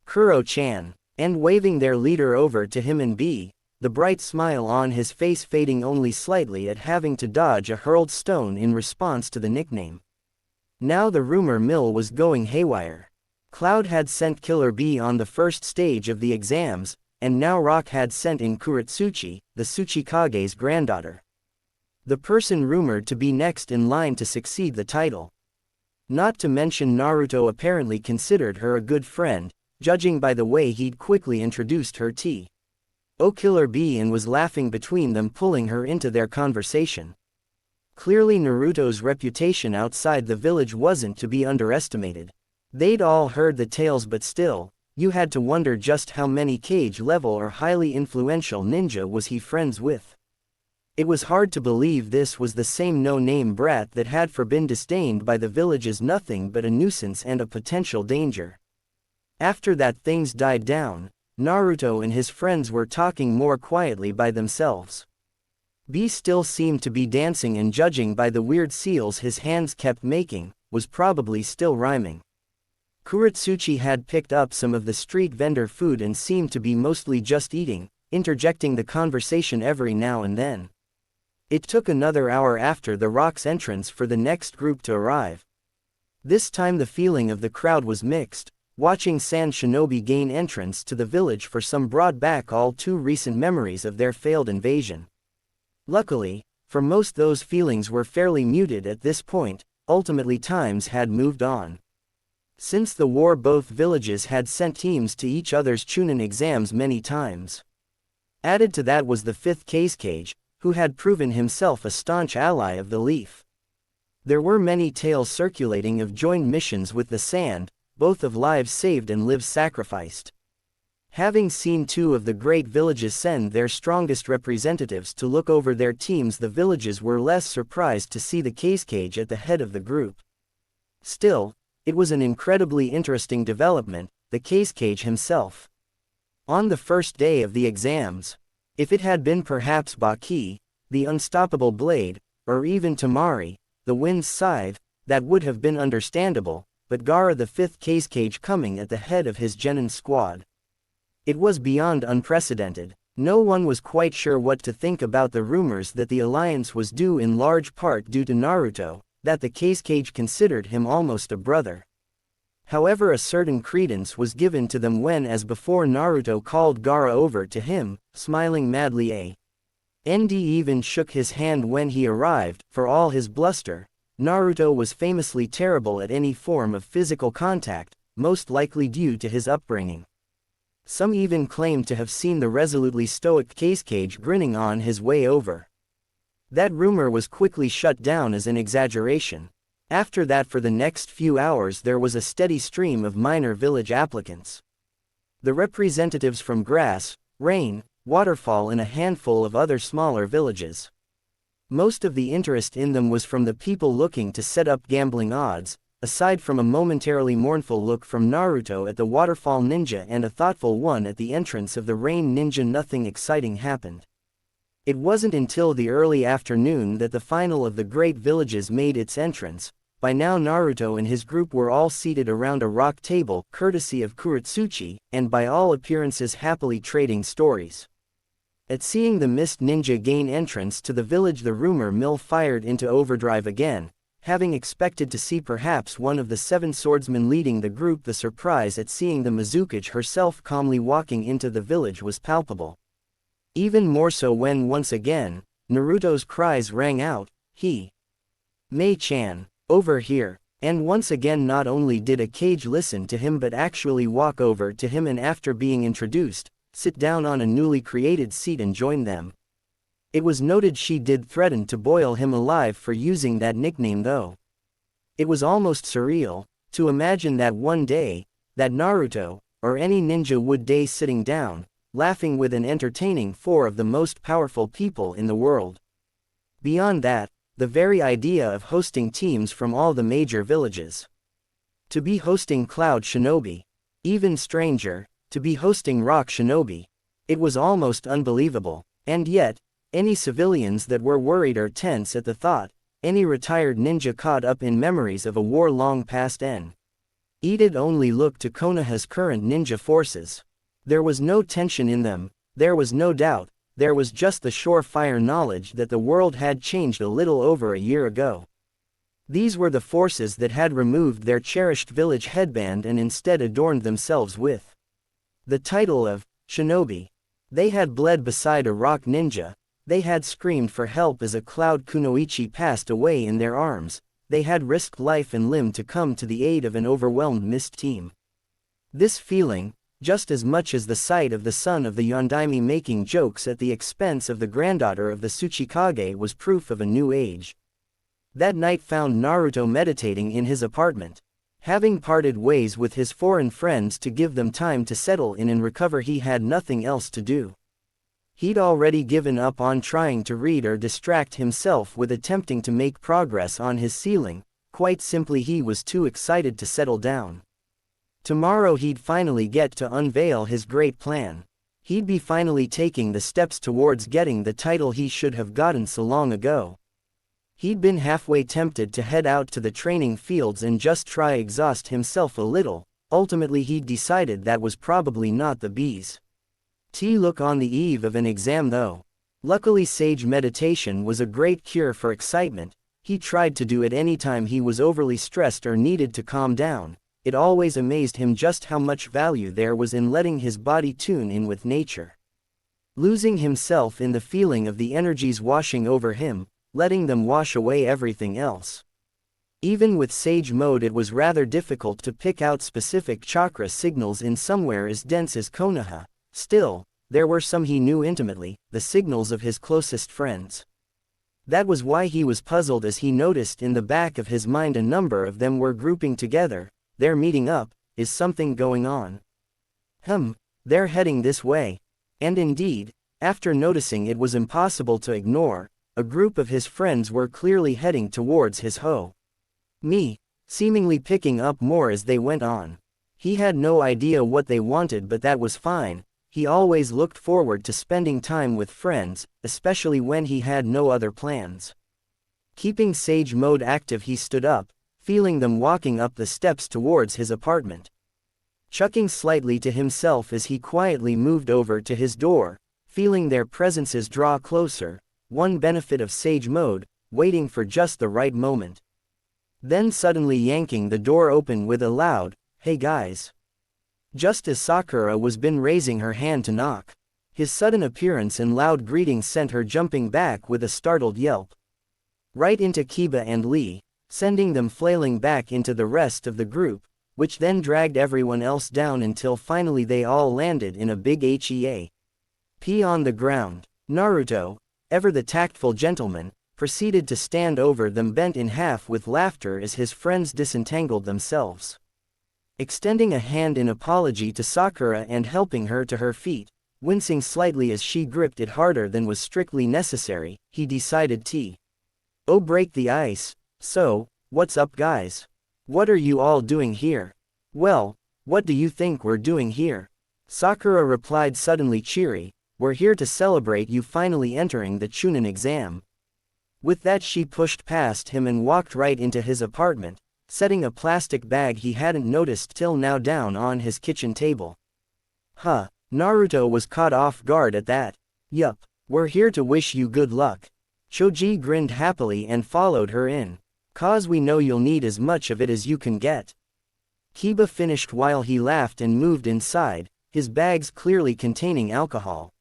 Kuro-chan!" and waving their leader over to him and B, the bright smile on his face fading only slightly at having to dodge a hurled stone in response to the nickname. Now the rumor mill was going haywire. Cloud had sent Killer B on the first stage of the exams, and now Rock had sent in Kuretsuchi, the Tsuchikage's granddaughter. The person rumored to be next in line to succeed the title. Not to mention Naruto apparently considered her a good friend, judging by the way he'd quickly introduced her to Killer B and was laughing between them, pulling her into their conversation. Clearly Naruto's reputation outside the village wasn't to be underestimated. They'd all heard the tales, but still, you had to wonder just how many cage-level or highly influential ninja was he friends with. It was hard to believe this was the same no-name brat that had been disdained by the village as nothing but a nuisance and a potential danger. After that things died down. Naruto and his friends were talking more quietly by themselves. B still seemed to be dancing, and judging by the weird seals his hands kept making, was probably still rhyming. Kuretsuchi had picked up some of the street vendor food and seemed to be mostly just eating, interjecting the conversation every now and then. It took another hour after the Rock's entrance for the next group to arrive. This time the feeling of the crowd was mixed. Watching Sand Shinobi gain entrance to the village for some brought back all too recent memories of their failed invasion. Luckily, for most those feelings were fairly muted at this point. Ultimately times had moved on. Since the war both villages had sent teams to each other's Chunin exams many times. Added to that was the 5th Cage, who had proven himself a staunch ally of the Leaf. There were many tales circulating of joint missions with the Sand, both of lives saved and lives sacrificed. Having seen 2 of the great villages send their strongest representatives to look over their teams, the villages were less surprised to see the Cage at the head of the group. Still, it was an incredibly interesting development, the Cage himself. On the first day of the exams, if it had been perhaps Baki, the unstoppable blade, or even Temari, the wind's scythe, that would have been understandable. But Gaara, the 5th Cage coming at the head of his genin squad. It was beyond unprecedented. No one was quite sure what to think about the rumors that the alliance was due in large part due to Naruto, that the Cage considered him almost a brother. However, a certain credence was given to them when, as before, Naruto called Gaara over to him, smiling madly. And even shook his hand when he arrived. For all his bluster, Naruto was famously terrible at any form of physical contact, most likely due to his upbringing. Some even claimed to have seen the resolutely stoic Cage grinning on his way over. That rumor was quickly shut down as an exaggeration. After that, for the next few hours there was a steady stream of minor village applicants. The representatives from Grass, Rain, Waterfall and a handful of other smaller villages. Most of the interest in them was from the people looking to set up gambling odds, aside from a momentarily mournful look from Naruto at the Waterfall Ninja and a thoughtful one at the entrance of the Rain Ninja. Nothing exciting happened. It wasn't until the early afternoon that the final of the great villages made its entrance. By now Naruto and his group were all seated around a rock table, courtesy of Kuretsuchi, and by all appearances happily trading stories. At seeing the Mist Ninja gain entrance to the village, the rumor mill fired into overdrive again. Having expected to see perhaps one of the 7 swordsmen leading the group, the surprise at seeing the Mizukage herself calmly walking into the village was palpable. Even more so when once again, Naruto's cries rang out, "He! Mei-chan, over here!" And once again not only did a Cage listen to him but actually walk over to him and after being introduced, sit down on a newly created seat and join them. It was noted she did threaten to boil him alive for using that nickname though. It was almost surreal to imagine that one day, that Naruto, or any ninja would day sitting down, laughing with and entertaining 4 of the most powerful people in the world. Beyond that, the very idea of hosting teams from all the major villages. To be hosting Cloud Shinobi. Even stranger, to be hosting Rock Shinobi. It was almost unbelievable. And yet, any civilians that were worried or tense at the thought, any retired ninja caught up in memories of a war long past needed only look to Konoha's current ninja forces. There was no tension in them, there was no doubt, there was just the surefire knowledge that the world had changed a little over a year ago. These were the forces that had removed their cherished village headband and instead adorned themselves with the title of Shinobi. They had bled beside a rock ninja, they had screamed for help as a Cloud Kunoichi passed away in their arms, they had risked life and limb to come to the aid of an overwhelmed Mist team. This feeling, just as much as the sight of the son of the Yondaime making jokes at the expense of the granddaughter of the Tsuchikage, was proof of a new age. That night found Naruto meditating in his apartment. Having parted ways with his foreign friends to give them time to settle in and recover, he had nothing else to do. He'd already given up on trying to read or distract himself with attempting to make progress on his ceiling, quite simply he was too excited to settle down. Tomorrow he'd finally get to unveil his great plan. He'd be finally taking the steps towards getting the title he should have gotten so long ago. He'd been halfway tempted to head out to the training fields and just try exhaust himself a little. Ultimately he'd decided that was probably not the bees to look on the eve of an exam though. Luckily sage meditation was a great cure for excitement. He tried to do it anytime he was overly stressed or needed to calm down. It always amazed him just how much value there was in letting his body tune in with nature. Losing himself in the feeling of the energies washing over him, letting them wash away everything else. Even with sage mode it was rather difficult to pick out specific chakra signals in somewhere as dense as Konoha. Still, there were some he knew intimately, the signals of his closest friends. That was why he was puzzled as he noticed in the back of his mind a number of them were grouping together. They're meeting up, is something going on? They're heading this way. And indeed, after noticing it was impossible to ignore, a group of his friends were clearly heading towards his seemingly picking up more as they went on. He had no idea what they wanted, but that was fine. He always looked forward to spending time with friends, especially when he had no other plans. Keeping sage mode active, he stood up, feeling them walking up the steps towards his apartment. Chuckling slightly to himself as he quietly moved over to his door, feeling their presences draw closer, one benefit of sage mode, waiting for just the right moment. Then suddenly yanking the door open with a loud, "Hey guys." Just as Sakura was been raising her hand to knock. His sudden appearance and loud greeting sent her jumping back with a startled yelp. Right into Kiba and Lee, sending them flailing back into the rest of the group. which then dragged everyone else down until finally they all landed in a big P on the ground. Naruto, ever the tactful gentleman, proceeded to stand over them bent in half with laughter as his friends disentangled themselves. Extending a hand in apology to Sakura and helping her to her feet, wincing slightly as she gripped it harder than was strictly necessary, he decided to break the ice. So, what's up guys? What are you all doing here? Well, what do you think we're doing here? Sakura replied suddenly cheery, we're here to celebrate you finally entering the Chunin exam. With that she pushed past him and walked right into his apartment, setting a plastic bag he hadn't noticed till now down on his kitchen table. Huh, Naruto was caught off guard at that. Yup, we're here to wish you good luck. Choji grinned happily and followed her in. Cause we know you'll need as much of it as you can get. Kiba finished while he laughed and moved inside, his bags clearly containing alcohol.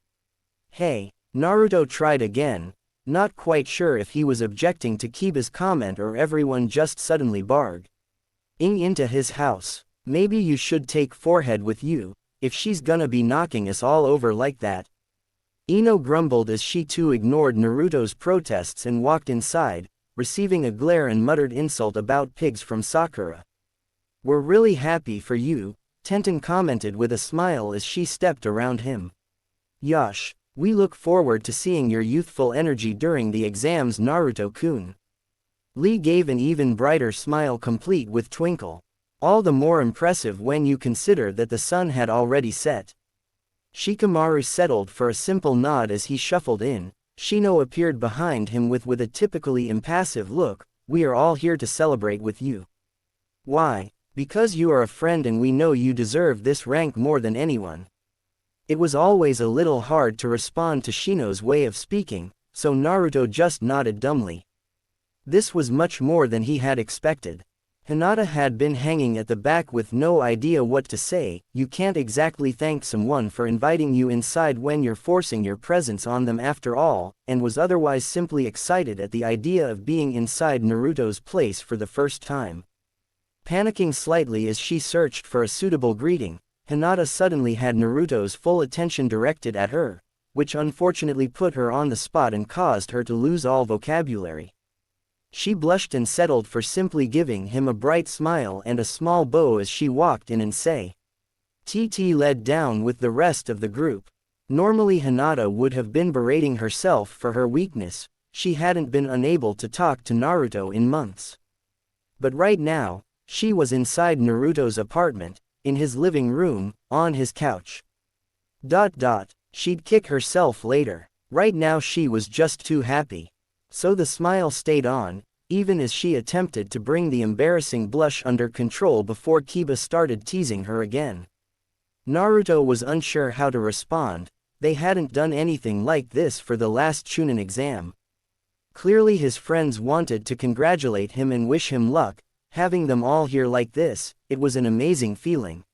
Hey, Naruto tried again, not quite sure if he was objecting to Kiba's comment or everyone just suddenly barging into his house. Maybe you should take Forehead with you, if she's gonna be knocking us all over like that. Ino grumbled as she too ignored Naruto's protests and walked inside, receiving a glare and muttered insult about pigs from Sakura. We're really happy for you, Tenten commented with a smile as she stepped around him. Yosh, we look forward to seeing your youthful energy during the exams Naruto-kun. Lee gave an even brighter smile complete with twinkle. All the more impressive when you consider that the sun had already set. Shikamaru settled for a simple nod as he shuffled in. Shino appeared behind him with a typically impassive look, we are all here to celebrate with you. Why? Because you are a friend and we know you deserve this rank more than anyone. It was always a little hard to respond to Shino's way of speaking, so Naruto just nodded dumbly. This was much more than he had expected. Hinata had been hanging at the back with no idea what to say. You can't exactly thank someone for inviting you inside when you're forcing your presence on them after all, and was otherwise simply excited at the idea of being inside Naruto's place for the first time. Panicking slightly as she searched for a suitable greeting, Hinata suddenly had Naruto's full attention directed at her, which unfortunately put her on the spot and caused her to lose all vocabulary. She blushed and settled for simply giving him a bright smile and a small bow as she walked in and led down with the rest of the group. Normally Hinata would have been berating herself for her weakness, she hadn't been unable to talk to Naruto in months. But right now, she was inside Naruto's apartment, in his living room, on his couch. She'd kick herself later. Right now she was just too happy. So the smile stayed on, even as she attempted to bring the embarrassing blush under control before Kiba started teasing her again. Naruto was unsure how to respond, they hadn't done anything like this for the last Chunin exam. Clearly his friends wanted to congratulate him and wish him luck, having them all here like this, it was an amazing feeling.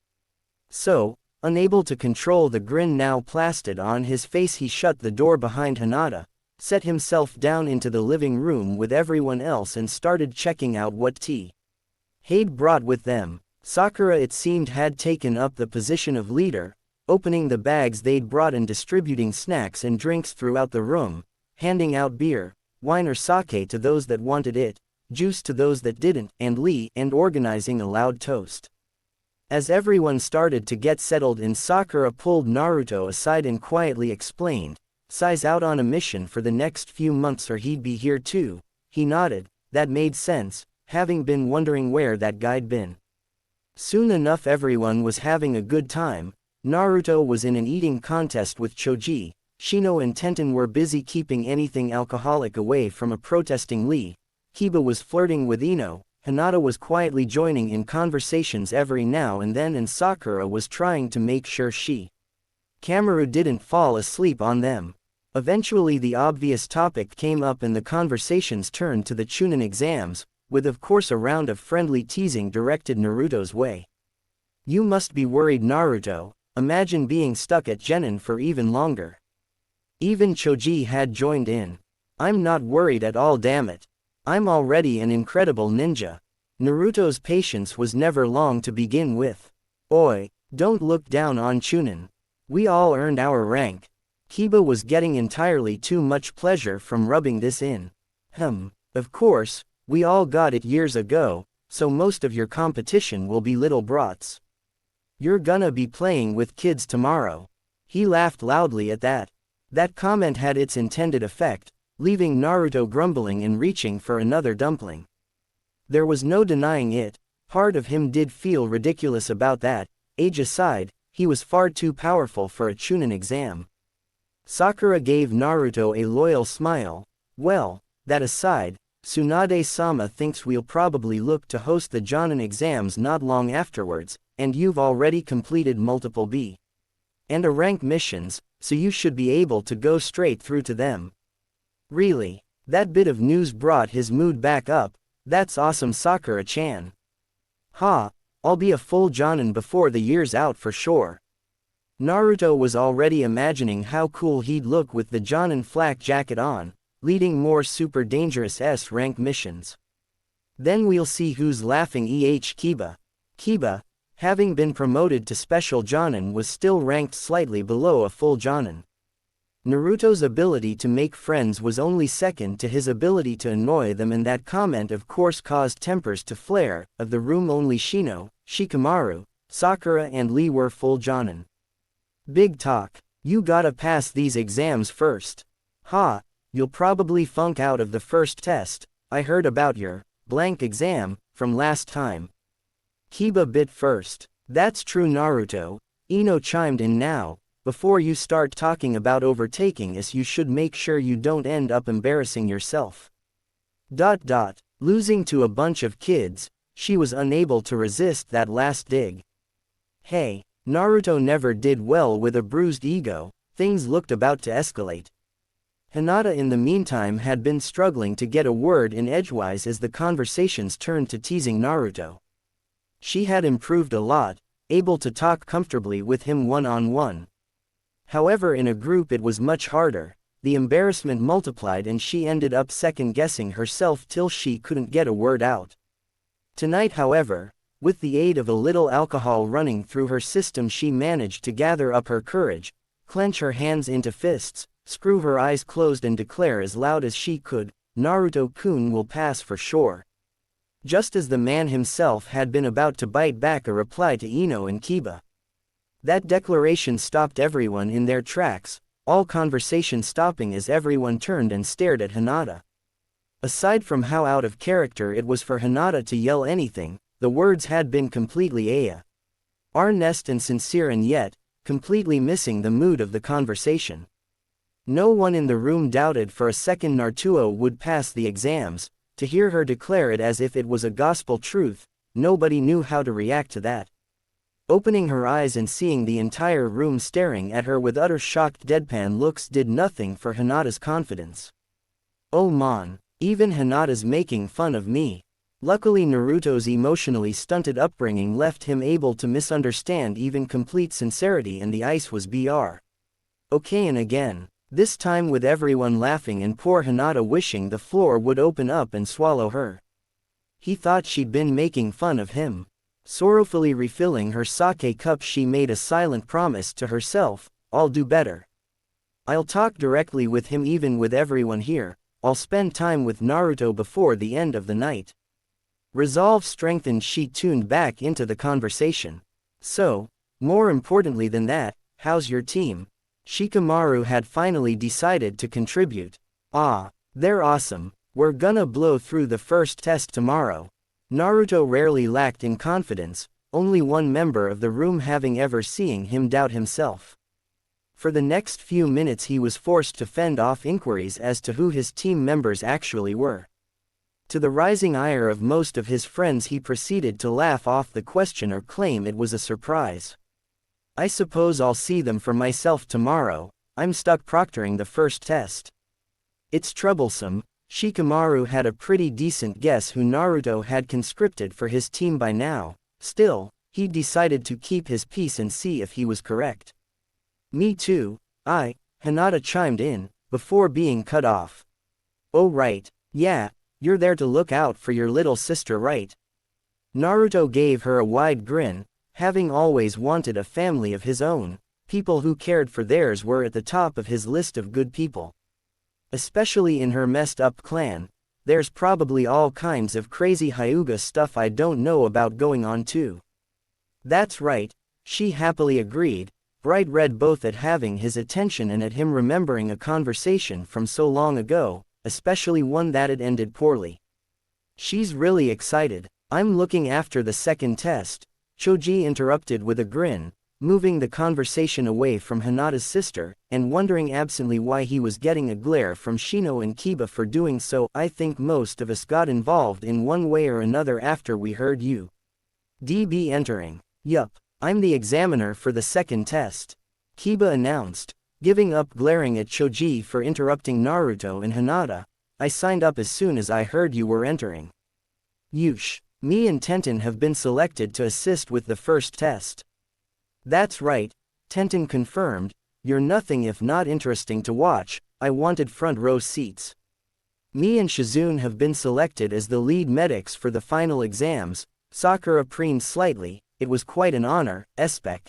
So, unable to control the grin now plastered on his face, he shut the door behind Hinata, set himself down into the living room with everyone else and started checking out what he'd brought with them. Sakura, it seemed, had taken up the position of leader, opening the bags they'd brought and distributing snacks and drinks throughout the room, handing out beer, wine or sake to those that wanted it, juice to those that didn't, and organizing a loud toast. As everyone started to get settled in, Sakura pulled Naruto aside and quietly explained, "Sai's out on a mission for the next few months or he'd be here too." He nodded, that made sense, having been wondering where that guy'd been. Soon enough everyone was having a good time. Naruto was in an eating contest with Choji, Shino and Tenten were busy keeping anything alcoholic away from a protesting Lee, Kiba was flirting with Ino, Hinata was quietly joining in conversations every now and then, and Sakura was trying to make sure Kamaru didn't fall asleep on them. Eventually the obvious topic came up and the conversations turned to the Chunin exams, with of course a round of friendly teasing directed Naruto's way. "You must be worried, Naruto, imagine being stuck at Genin for even longer." Even Choji had joined in. "I'm not worried at all, damn it. I'm already an incredible ninja." Naruto's patience was never long to begin with. Oi, don't look down on Chunin. We all earned our rank. Kiba was getting entirely too much pleasure from rubbing this in. Of course, we all got it years ago, so most of your competition will be little brats. You're gonna be playing with kids tomorrow. He laughed loudly at that. That comment had its intended effect, leaving Naruto grumbling and reaching for another dumpling. There was no denying it, part of him did feel ridiculous about that. Age aside, he was far too powerful for a Chunin exam. Sakura gave Naruto a loyal smile. Well, that aside, Tsunade-sama thinks we'll probably look to host the Jonin exams not long afterwards, and you've already completed multiple B and A rank missions, so you should be able to go straight through to them. Really? That bit of news brought his mood back up. That's awesome, Sakura-chan. Ha, I'll be a full Jonin before the year's out for sure. Naruto was already imagining how cool he'd look with the Jonin flak jacket on, leading more super dangerous S-rank missions. Then we'll see who's laughing. Kiba. Kiba, having been promoted to Special Jonin, was still ranked slightly below a full Jonin. Naruto's ability to make friends was only second to his ability to annoy them, and that comment of course caused tempers to flare. Of the room, only Shino, Shikamaru, Sakura and Lee were full Jonin. Big talk. You gotta pass these exams first. Ha, you'll probably funk out of the first test. I heard about your blank exam from last time. Kiba bit first. That's true, Naruto. Ino chimed in now. Before you start talking about overtaking us, you should make sure you don't end up embarrassing yourself. Losing to a bunch of kids, she was unable to resist that last dig. Hey, Naruto never did well with a bruised ego. Things looked about to escalate. Hinata in the meantime had been struggling to get a word in edgewise as the conversations turned to teasing Naruto. She had improved a lot, able to talk comfortably with him one-on-one. However, in a group it was much harder. The embarrassment multiplied and she ended up second-guessing herself till she couldn't get a word out. Tonight, however, with the aid of a little alcohol running through her system, she managed to gather up her courage, clench her hands into fists, screw her eyes closed and declare as loud as she could, "Naruto-kun will pass for sure." Just as the man himself had been about to bite back a reply to Ino and Kiba. That declaration stopped everyone in their tracks, all conversation stopping as everyone turned and stared at Hinata. Aside from how out of character it was for Hinata to yell anything, the words had been completely earnest and sincere, and yet, completely missing the mood of the conversation. No one in the room doubted for a second Naruto would pass the exams. To hear her declare it as if it was a gospel truth, nobody knew how to react to that. Opening her eyes and seeing the entire room staring at her with utter shocked deadpan looks did nothing for Hinata's confidence. Oh man, even Hinata's making fun of me. Luckily Naruto's emotionally stunted upbringing left him able to misunderstand even complete sincerity, and the ice was okay. And again, this time with everyone laughing and poor Hinata wishing the floor would open up and swallow her. He thought she'd been making fun of him. Sorrowfully refilling her sake cup, she made a silent promise to herself, "I'll do better. I'll talk directly with him, even with everyone here. I'll spend time with Naruto before the end of the night." Resolve strengthened, she tuned back into the conversation. "So, more importantly than that, how's your team?" Shikamaru had finally decided to contribute. "Ah, they're awesome. We're gonna blow through the first test tomorrow." Naruto rarely lacked in confidence, only one member of the room having ever seen him doubt himself. For the next few minutes he was forced to fend off inquiries as to who his team members actually were. To the rising ire of most of his friends, he proceeded to laugh off the question or claim it was a surprise. "I suppose I'll see them for myself tomorrow. I'm stuck proctoring the first test." It's troublesome. Shikamaru had a pretty decent guess who Naruto had conscripted for his team by now. Still, he decided to keep his peace and see if he was correct. "Me too, Hinata chimed in, before being cut off. "Oh right, yeah, you're there to look out for your little sister, right?" Naruto gave her a wide grin, having always wanted a family of his own. People who cared for theirs were at the top of his list of good people. Especially in her messed up clan. There's probably all kinds of crazy Hyuga stuff I don't know about going on too. That's right, she happily agreed, bright red both at having his attention and at him remembering a conversation from so long ago, especially one that had ended poorly. She's really excited. I'm looking after the second test, Choji interrupted with a grin, moving the conversation away from Hinata's sister, and wondering absently why he was getting a glare from Shino and Kiba for doing so. I think most of us got involved in one way or another after we heard you. DB entering. Yup, I'm the examiner for the second test, Kiba announced, giving up glaring at Choji for interrupting Naruto and Hinata. I signed up as soon as I heard you were entering. Yush, me and Tenten have been selected to assist with the first test. That's right, Tenten confirmed. You're nothing if not interesting to watch. I wanted front row seats. Me and Shizune have been selected as the lead medics for the final exams, Sakura preened slightly. It was quite an honor, Espec.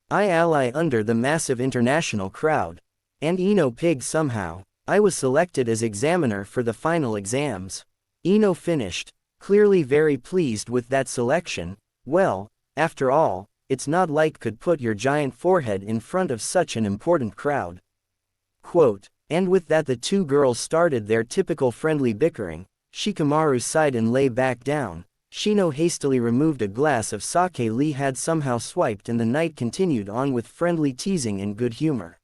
I ally under the massive international crowd. And Ino Pig somehow. I was selected as examiner for the final exams. Ino finished, clearly very pleased with that selection. Well, after all, it's not like could put your giant forehead in front of such an important crowd. Quote, and with that the two girls started their typical friendly bickering. Shikamaru sighed and lay back down. Shino hastily removed a glass of sake Lee had somehow swiped and the night continued on with friendly teasing and good humor.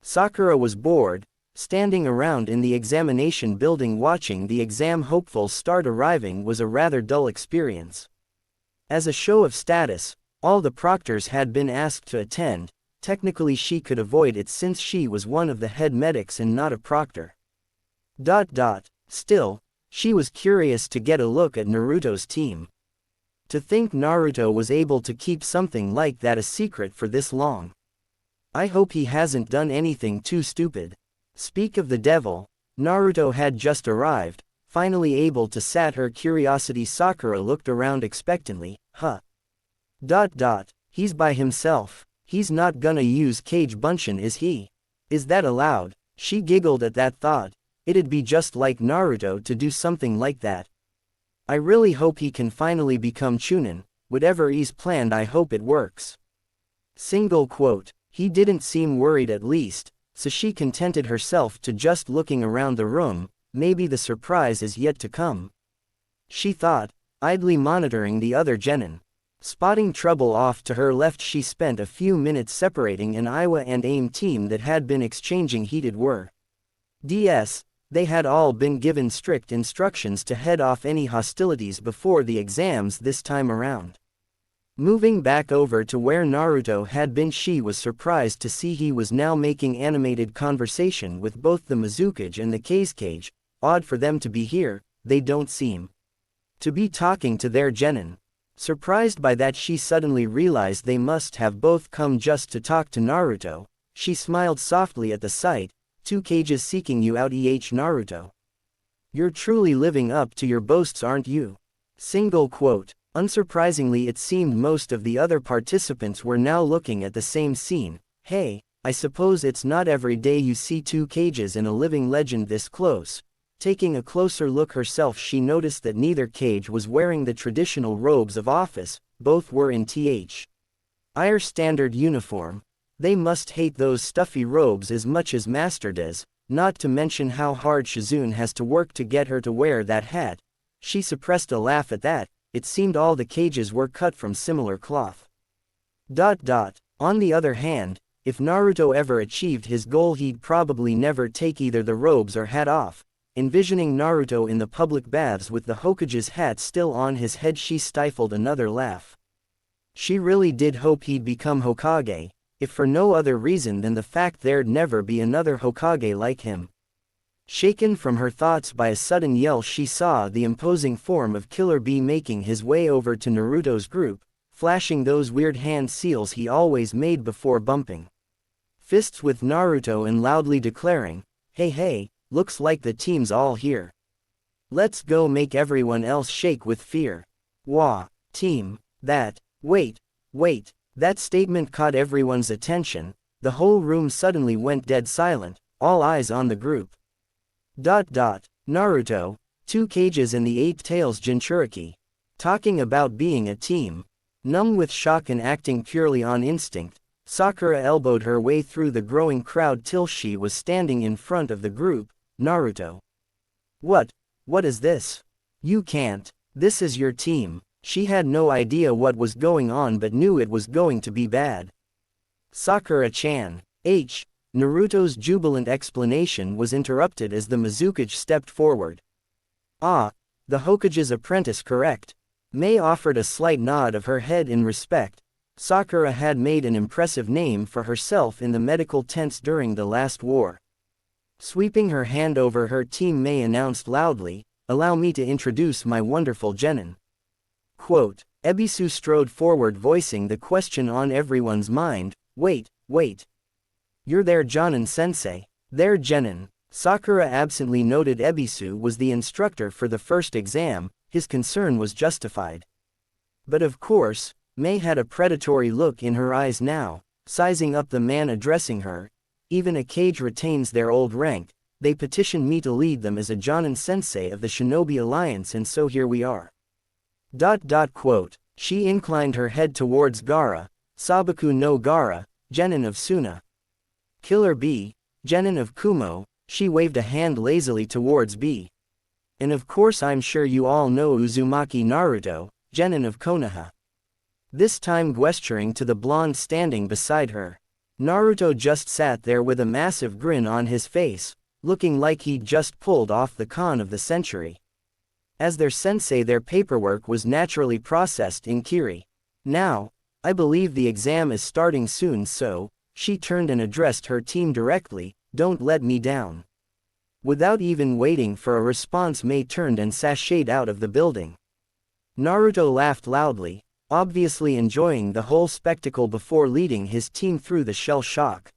Sakura was bored, standing around in the examination building watching the exam hopefuls start arriving was a rather dull experience. As a show of status, all the proctors had been asked to attend. Technically she could avoid it since she was one of the head medics and not a proctor. Still, she was curious to get a look at Naruto's team. To think Naruto was able to keep something like that a secret for this long. I hope he hasn't done anything too stupid. Speak of the devil, Naruto had just arrived, finally able to sat her curiosity. Sakura looked around expectantly. He's by himself. He's not gonna use Kage Bunshin, is he? Is that allowed? She giggled at that thought. It'd be just like Naruto to do something like that. I really hope he can finally become Chunin. Whatever he's planned, I hope it works. Single quote. He didn't seem worried at least, so she contented herself to just looking around the room. Maybe the surprise is yet to come, she thought, idly monitoring the other genin. Spotting trouble off to her left, she spent a few minutes separating an Iwa and AIM team that had been exchanging heated words. They had all been given strict instructions to head off any hostilities before the exams this time around. Moving back over to where Naruto had been, she was surprised to see he was now making animated conversation with both the Mizukage and the Kazekage. Odd for them to be here, they don't seem to be talking to their genin. Surprised by that, she suddenly realized they must have both come just to talk to Naruto. She smiled softly at the sight. Two cages seeking you out, Naruto. You're truly living up to your boasts, aren't you? Single quote. Unsurprisingly, it seemed most of the other participants were now looking at the same scene. Hey, I suppose it's not every day you see two cages and a living legend this close. Taking a closer look herself, she noticed that neither cage was wearing the traditional robes of office. Both were in their standard uniform. They must hate those stuffy robes as much as Master does, not to mention how hard Shizune has to work to get her to wear that hat. She suppressed a laugh at that. It seemed all the cages were cut from similar cloth. On the other hand, if Naruto ever achieved his goal, he'd probably never take either the robes or hat off. Envisioning Naruto in the public baths with the Hokage's hat still on his head, she stifled another laugh. She really did hope he'd become Hokage, if for no other reason than the fact there'd never be another Hokage like him. Shaken from her thoughts by a sudden yell, she saw the imposing form of Killer Bee making his way over to Naruto's group, flashing those weird hand seals he always made before bumping fists with Naruto and loudly declaring, Hey, looks like the team's all here. Let's go make everyone else shake with fear. Wah, team, wait, that statement caught everyone's attention. The whole room suddenly went dead silent, all eyes on the group. Naruto, 2 Kages and the 8 Tails Jinchuriki. Talking about being a team. Numb with shock and acting purely on instinct, Sakura elbowed her way through the growing crowd till she was standing in front of the group. Naruto. What is this? You can't. This is your team. She had no idea what was going on but knew it was going to be bad. Sakura-chan. Naruto's jubilant explanation was interrupted as the Mizukage stepped forward. Ah, the Hokage's apprentice, correct? Mei offered a slight nod of her head in respect. Sakura had made an impressive name for herself in the medical tents during the last war. Sweeping her hand over her team, Mei announced loudly, "Allow me to introduce my wonderful genin." Quote, Ebisu strode forward, voicing the question on everyone's mind. Wait. You're their Jonin-sensei. Their genin. Sakura absently noted Ebisu was the instructor for the first exam. His concern was justified. But of course, Mei had a predatory look in her eyes now, sizing up the man addressing her. Even a Kage retains their old rank. They petitioned me to lead them as a Jonin-sensei of the Shinobi Alliance, and so here we are. Quote, she inclined her head towards Gaara. Sabaku no Gaara, genin of Suna. Killer B, genin of Kumo. She waved a hand lazily towards B. And of course I'm sure you all know Uzumaki Naruto, genin of Konoha. This time gesturing to the blonde standing beside her. Naruto just sat there with a massive grin on his face, looking like he'd just pulled off the con of the century. As their sensei, their paperwork was naturally processed in Kiri. Now, I believe the exam is starting soon, so, she turned and addressed her team directly, don't let me down. Without even waiting for a response, Mei turned and sashayed out of the building. Naruto laughed loudly, obviously enjoying the whole spectacle before leading his team through the shell shock.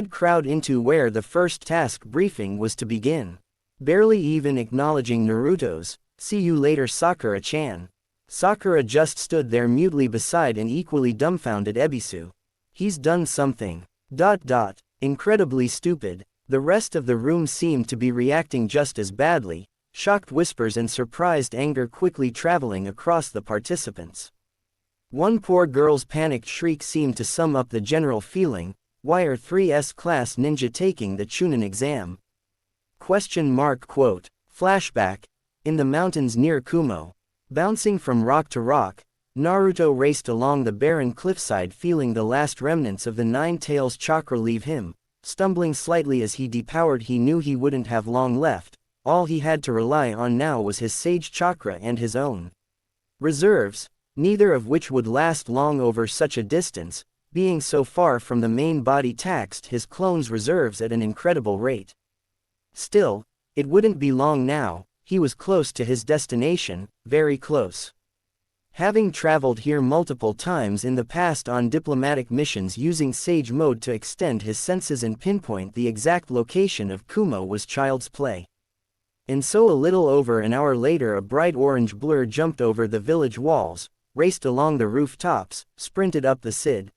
Crowd into where the first task briefing was to begin. Barely even acknowledging Naruto's, "See you later, Sakura-chan." Sakura just stood there mutely beside an equally dumbfounded Ebisu. He's done something. Incredibly stupid. The rest of the room seemed to be reacting just as badly, shocked whispers and surprised anger quickly traveling across the participants. One poor girl's panicked shriek seemed to sum up the general feeling. Why are 3S class ninja taking the Chunin exam? Quote, flashback. In the mountains near Kumo. Bouncing from rock to rock, Naruto raced along the barren cliffside, feeling the last remnants of the 9 Tails chakra leave him. Stumbling slightly as he depowered, he knew he wouldn't have long left. All he had to rely on now was his sage chakra and his own reserves, neither of which would last long over such a distance. Being so far from the main body taxed his clone's reserves at an incredible rate. Still, it wouldn't be long now. He was close to his destination, very close. Having traveled here multiple times in the past on diplomatic missions using Sage Mode to extend his senses and pinpoint the exact location of Kumo was child's play. And so a little over an hour later, a bright orange blur jumped over the village walls, raced along the rooftops, sprinted up the side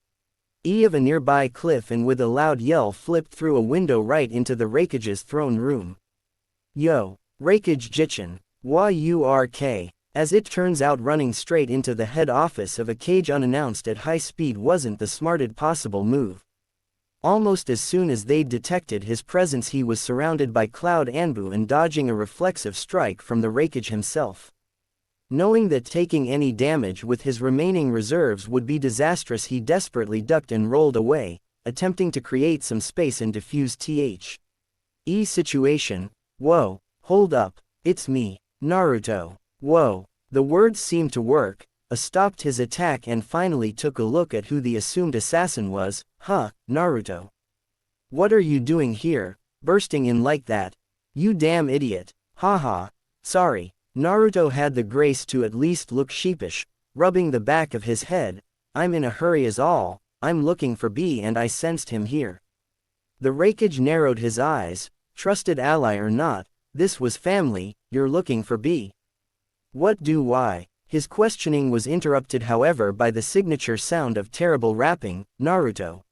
of a nearby cliff, and with a loud yell flipped through a window right into the Raikage's throne room. Yo! Raikage Jichin, wa urk. As it turns out, running straight into the head office of a Kage unannounced at high speed wasn't the smartest possible move. Almost as soon as they'd detected his presence, he was surrounded by Cloud Anbu and dodging a reflexive strike from the Raikage himself. Knowing that taking any damage with his remaining reserves would be disastrous, he desperately ducked and rolled away, attempting to create some space and defuse the situation. Whoa, hold up, it's me, Naruto. Whoa, the words seemed to work. Stopped his attack and finally took a look at who the assumed assassin was. Naruto. What are you doing here, bursting in like that? You damn idiot. Haha. Sorry. Naruto had the grace to at least look sheepish, rubbing the back of his head. I'm in a hurry is all. I'm looking for B and I sensed him here. The Raikage narrowed his eyes. Trusted ally or not, this was family. You're looking for B. What do why? His questioning was interrupted however by the signature sound of terrible rapping. Naruto.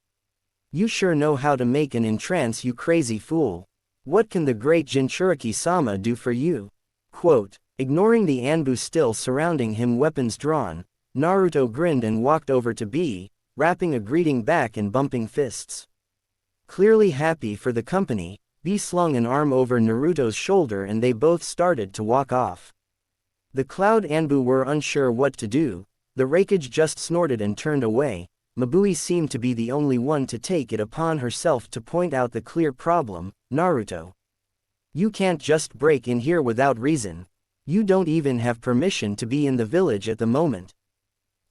You sure know how to make an entrance, you crazy fool. What can the great Jinchuriki-sama do for you? Quote. Ignoring the Anbu still surrounding him, weapons drawn, Naruto grinned and walked over to B, rapping a greeting back and bumping fists. Clearly happy for the company, B slung an arm over Naruto's shoulder and they both started to walk off. The Cloud Anbu were unsure what to do. The Raikage just snorted and turned away. Mabui seemed to be the only one to take it upon herself to point out the clear problem. Naruto. You can't just break in here without reason. You don't even have permission to be in the village at the moment.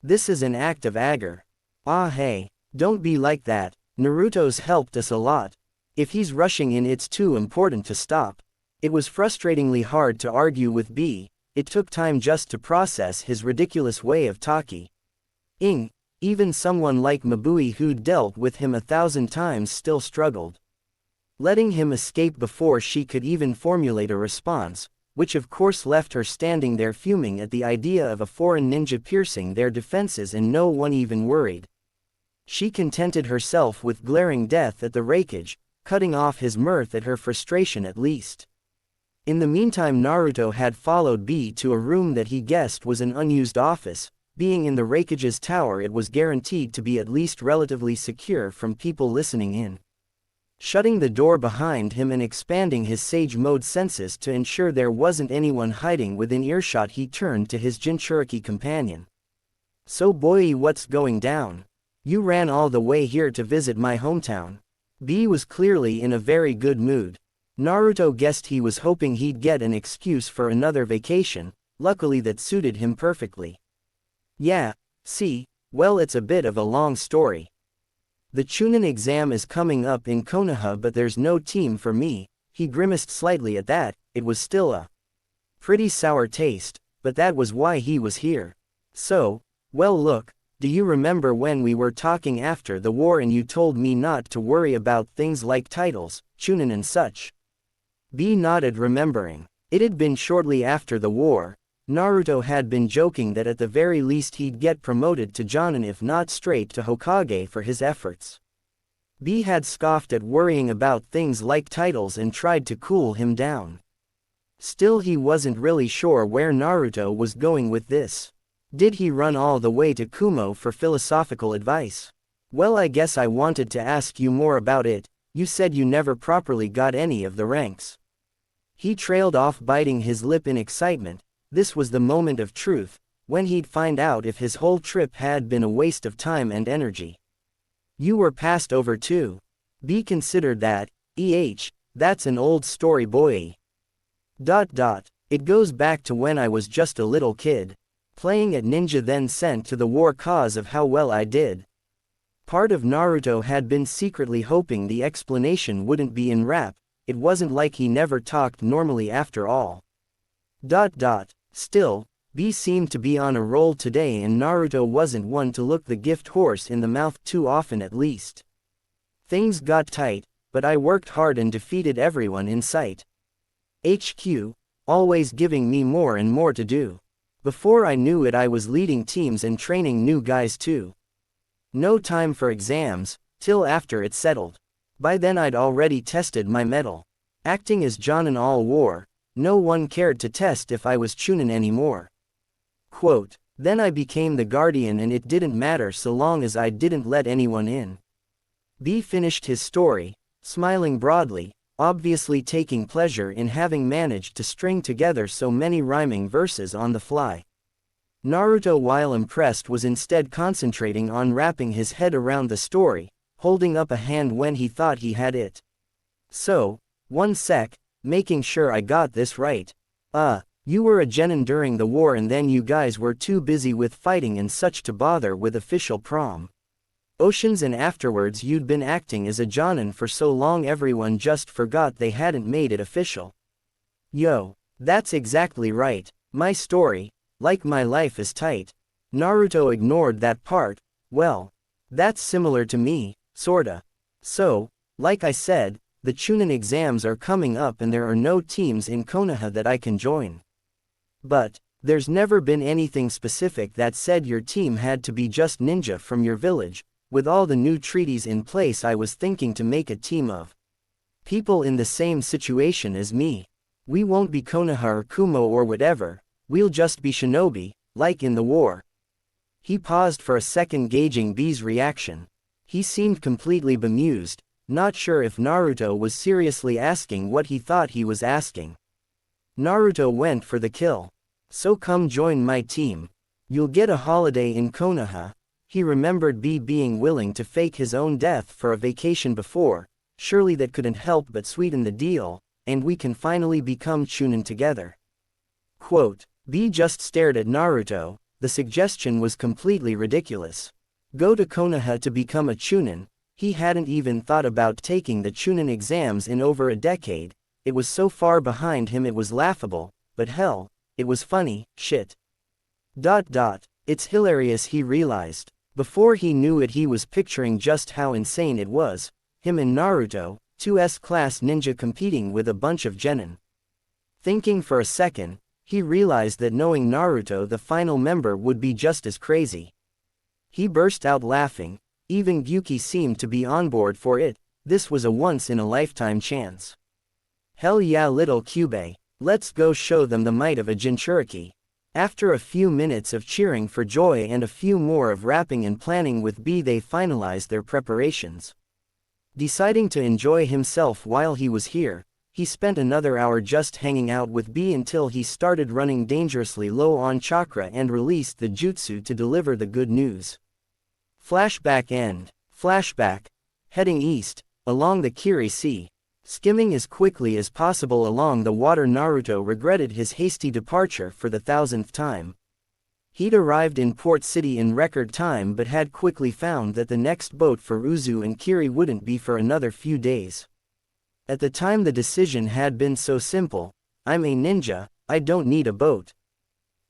This is an act of anger. Ah hey, don't be like that. Naruto's helped us a lot. If he's rushing in, it's too important to stop. It was frustratingly hard to argue with B. It took time just to process his ridiculous way of talking. Even someone like Mabui who'd dealt with him 1,000 times still struggled. Letting him escape before she could even formulate a response, which of course left her standing there fuming at the idea of a foreign ninja piercing their defenses and no one even worried. She contented herself with glaring death at the Raikage, cutting off his mirth at her frustration at least. In the meantime, Naruto had followed B to a room that he guessed was an unused office. Being in the Raikage's tower, it was guaranteed to be at least relatively secure from people listening in. Shutting the door behind him and expanding his sage mode senses to ensure there wasn't anyone hiding within earshot, he turned to his Jinchuriki companion. So boy, what's going down? You ran all the way here to visit my hometown. B was clearly in a very good mood. Naruto guessed he was hoping he'd get an excuse for another vacation. Luckily that suited him perfectly. Yeah, see, well, it's a bit of a long story. The Chunin exam is coming up in Konoha, but there's no team for me. He grimaced slightly at that. It was still a pretty sour taste, but that was why he was here. So, well look, do you remember when we were talking after the war and you told me not to worry about things like titles, Chunin and such? B nodded, remembering. It had been shortly after the war. Naruto had been joking that at the very least he'd get promoted to Jonin if not straight to Hokage for his efforts. B had scoffed at worrying about things like titles and tried to cool him down. Still, he wasn't really sure where Naruto was going with this. Did he run all the way to Kumo for philosophical advice? Well, I guess I wanted to ask you more about it. You said you never properly got any of the ranks. He trailed off, biting his lip in excitement. This was the moment of truth, when he'd find out if his whole trip had been a waste of time and energy. You were passed over too. B considered that. That's an old story, boy. It goes back to when I was just a little kid, playing at ninja, then sent to the war cause of how well I did. Part of Naruto had been secretly hoping the explanation wouldn't be in rap. It wasn't like he never talked normally after all. Still, B seemed to be on a roll today, and Naruto wasn't one to look the gift horse in the mouth too often, at least. Things got tight, but I worked hard and defeated everyone in sight. HQ, always giving me more and more to do. Before I knew it, I was leading teams and training new guys too. No time for exams, till after it settled. By then I'd already tested my mettle. Acting as Jonin all war, no one cared to test if I was Chunin anymore. Quote, then I became the guardian and it didn't matter so long as I didn't let anyone in. B finished his story, smiling broadly, obviously taking pleasure in having managed to string together so many rhyming verses on the fly. Naruto, while impressed, was instead concentrating on wrapping his head around the story, holding up a hand when he thought he had it. So, one sec, making sure I got this right. You were a genin during the war and then you guys were too busy with fighting and such to bother with official prom. Oceans, and afterwards you'd been acting as a jonin for so long everyone just forgot they hadn't made it official. Yo, that's exactly right. My story, like my life, is tight. Naruto ignored that part. Well, that's similar to me, sorta. So, like I said, the Chunin exams are coming up and there are no teams in Konoha that I can join. But, There's never been anything specific that said your team had to be just ninja from your village. With all the new treaties in place, I was thinking to make a team of people in the same situation as me. We won't be Konoha or Kumo or whatever, we'll just be shinobi, like in the war." He paused for a second, gauging B's reaction. He seemed completely bemused, not sure if Naruto was seriously asking what he thought he was asking. Naruto went for the kill. "So come join my team. You'll get a holiday in Konoha." He remembered B being willing to fake his own death for a vacation before, surely that couldn't help but sweeten the deal, and we can finally become Chunin together. Quote, B just stared at Naruto. The suggestion was completely ridiculous. Go to Konoha to become a Chunin? He hadn't even thought about taking the Chunin exams in over a decade. It was so far behind him it was laughable, but hell, it was funny, shit. It's hilarious, he realized. Before he knew it, he was picturing just how insane it was. Him and Naruto, two S-class ninja competing with a bunch of genin. Thinking for a second, he realized that knowing Naruto, the final member, would be just as crazy. He burst out laughing. Even Gyuki seemed to be on board for it. This was a once-in-a-lifetime chance. Hell yeah, little Kyubey. Let's go show them the might of a Jinchuriki. After a few minutes of cheering for joy and a few more of rapping and planning with B, they finalized their preparations. Deciding to enjoy himself while he was here, he spent another hour just hanging out with B until he started running dangerously low on chakra and released the jutsu to deliver the good news. Flashback end. Flashback. Heading east, along the Kiri Sea. Skimming as quickly as possible along the water, Naruto regretted his hasty departure for the 1000th time. He'd arrived in Port City in record time but had quickly found that the next boat for Uzu and Kiri wouldn't be for another few days. At the time the decision had been so simple: I'm a ninja, I don't need a boat.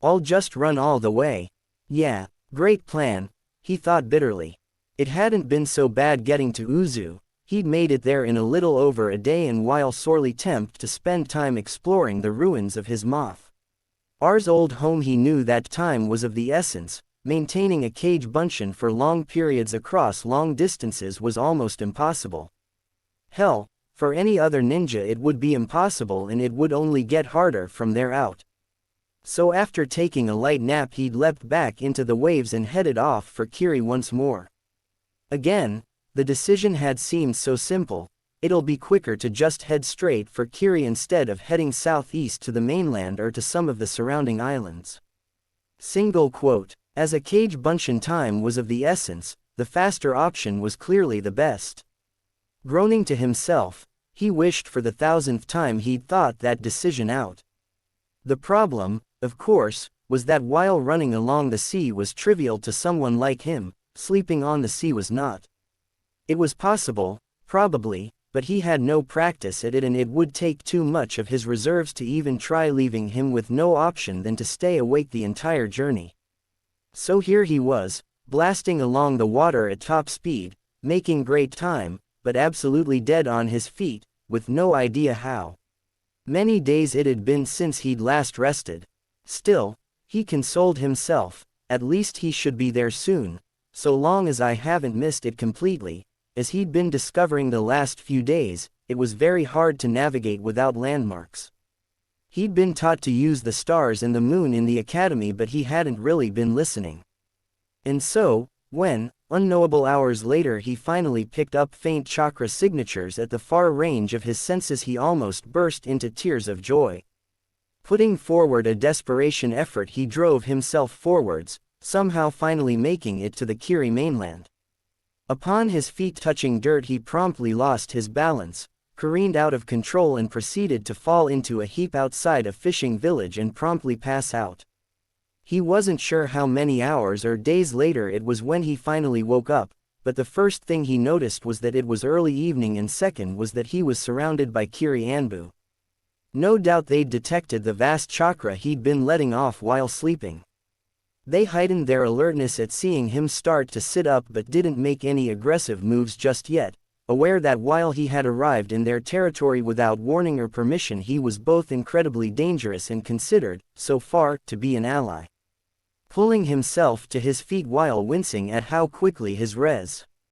I'll just run all the way. Yeah, great plan, he thought bitterly. It hadn't been so bad getting to Uzu. He'd made it there in a little over a day, and while sorely tempted to spend time exploring the ruins of his R's old home, he knew that time was of the essence. Maintaining a kage bunshin for long periods across long distances was almost impossible. Hell, for any other ninja it would be impossible, and it would only get harder from there out. So after taking a light nap, he'd leapt back into the waves and headed off for Kiri once more. Again, the decision had seemed so simple. It'll be quicker to just head straight for Kiri instead of heading southeast to the mainland or to some of the surrounding islands. Single quote. As a kage bunshin time was of the essence, the faster option was clearly the best. Groaning to himself, he wished for the 1000th time he'd thought that decision out. The problem, of course, was that while running along the sea was trivial to someone like him, sleeping on the sea was not. It was possible, probably, but he had no practice at it, and it would take too much of his reserves to even try, leaving him with no option than to stay awake the entire journey. So here he was, blasting along the water at top speed, making great time, but absolutely dead on his feet, with no idea how many days it had been since he'd last rested. Still, he consoled himself, at least he should be there soon, so long as I haven't missed it completely. As he'd been discovering the last few days, it was very hard to navigate without landmarks. He'd been taught to use the stars and the moon in the academy, but he hadn't really been listening. And so, when, unknowable hours later, he finally picked up faint chakra signatures at the far range of his senses, he almost burst into tears of joy. Putting forward a desperation effort, he drove himself forwards, somehow finally making it to the Kiri mainland. Upon his feet touching dirt, he promptly lost his balance, careened out of control, and proceeded to fall into a heap outside a fishing village and promptly pass out. He wasn't sure how many hours or days later it was when he finally woke up, but the first thing he noticed was that it was early evening, and second was that he was surrounded by Kiri Anbu. No doubt they'd detected the vast chakra he'd been letting off while sleeping. They heightened their alertness at seeing him start to sit up, but didn't make any aggressive moves just yet, aware that while he had arrived in their territory without warning or permission, he was both incredibly dangerous and considered, so far, to be an ally. Pulling himself to his feet while wincing at how quickly his res.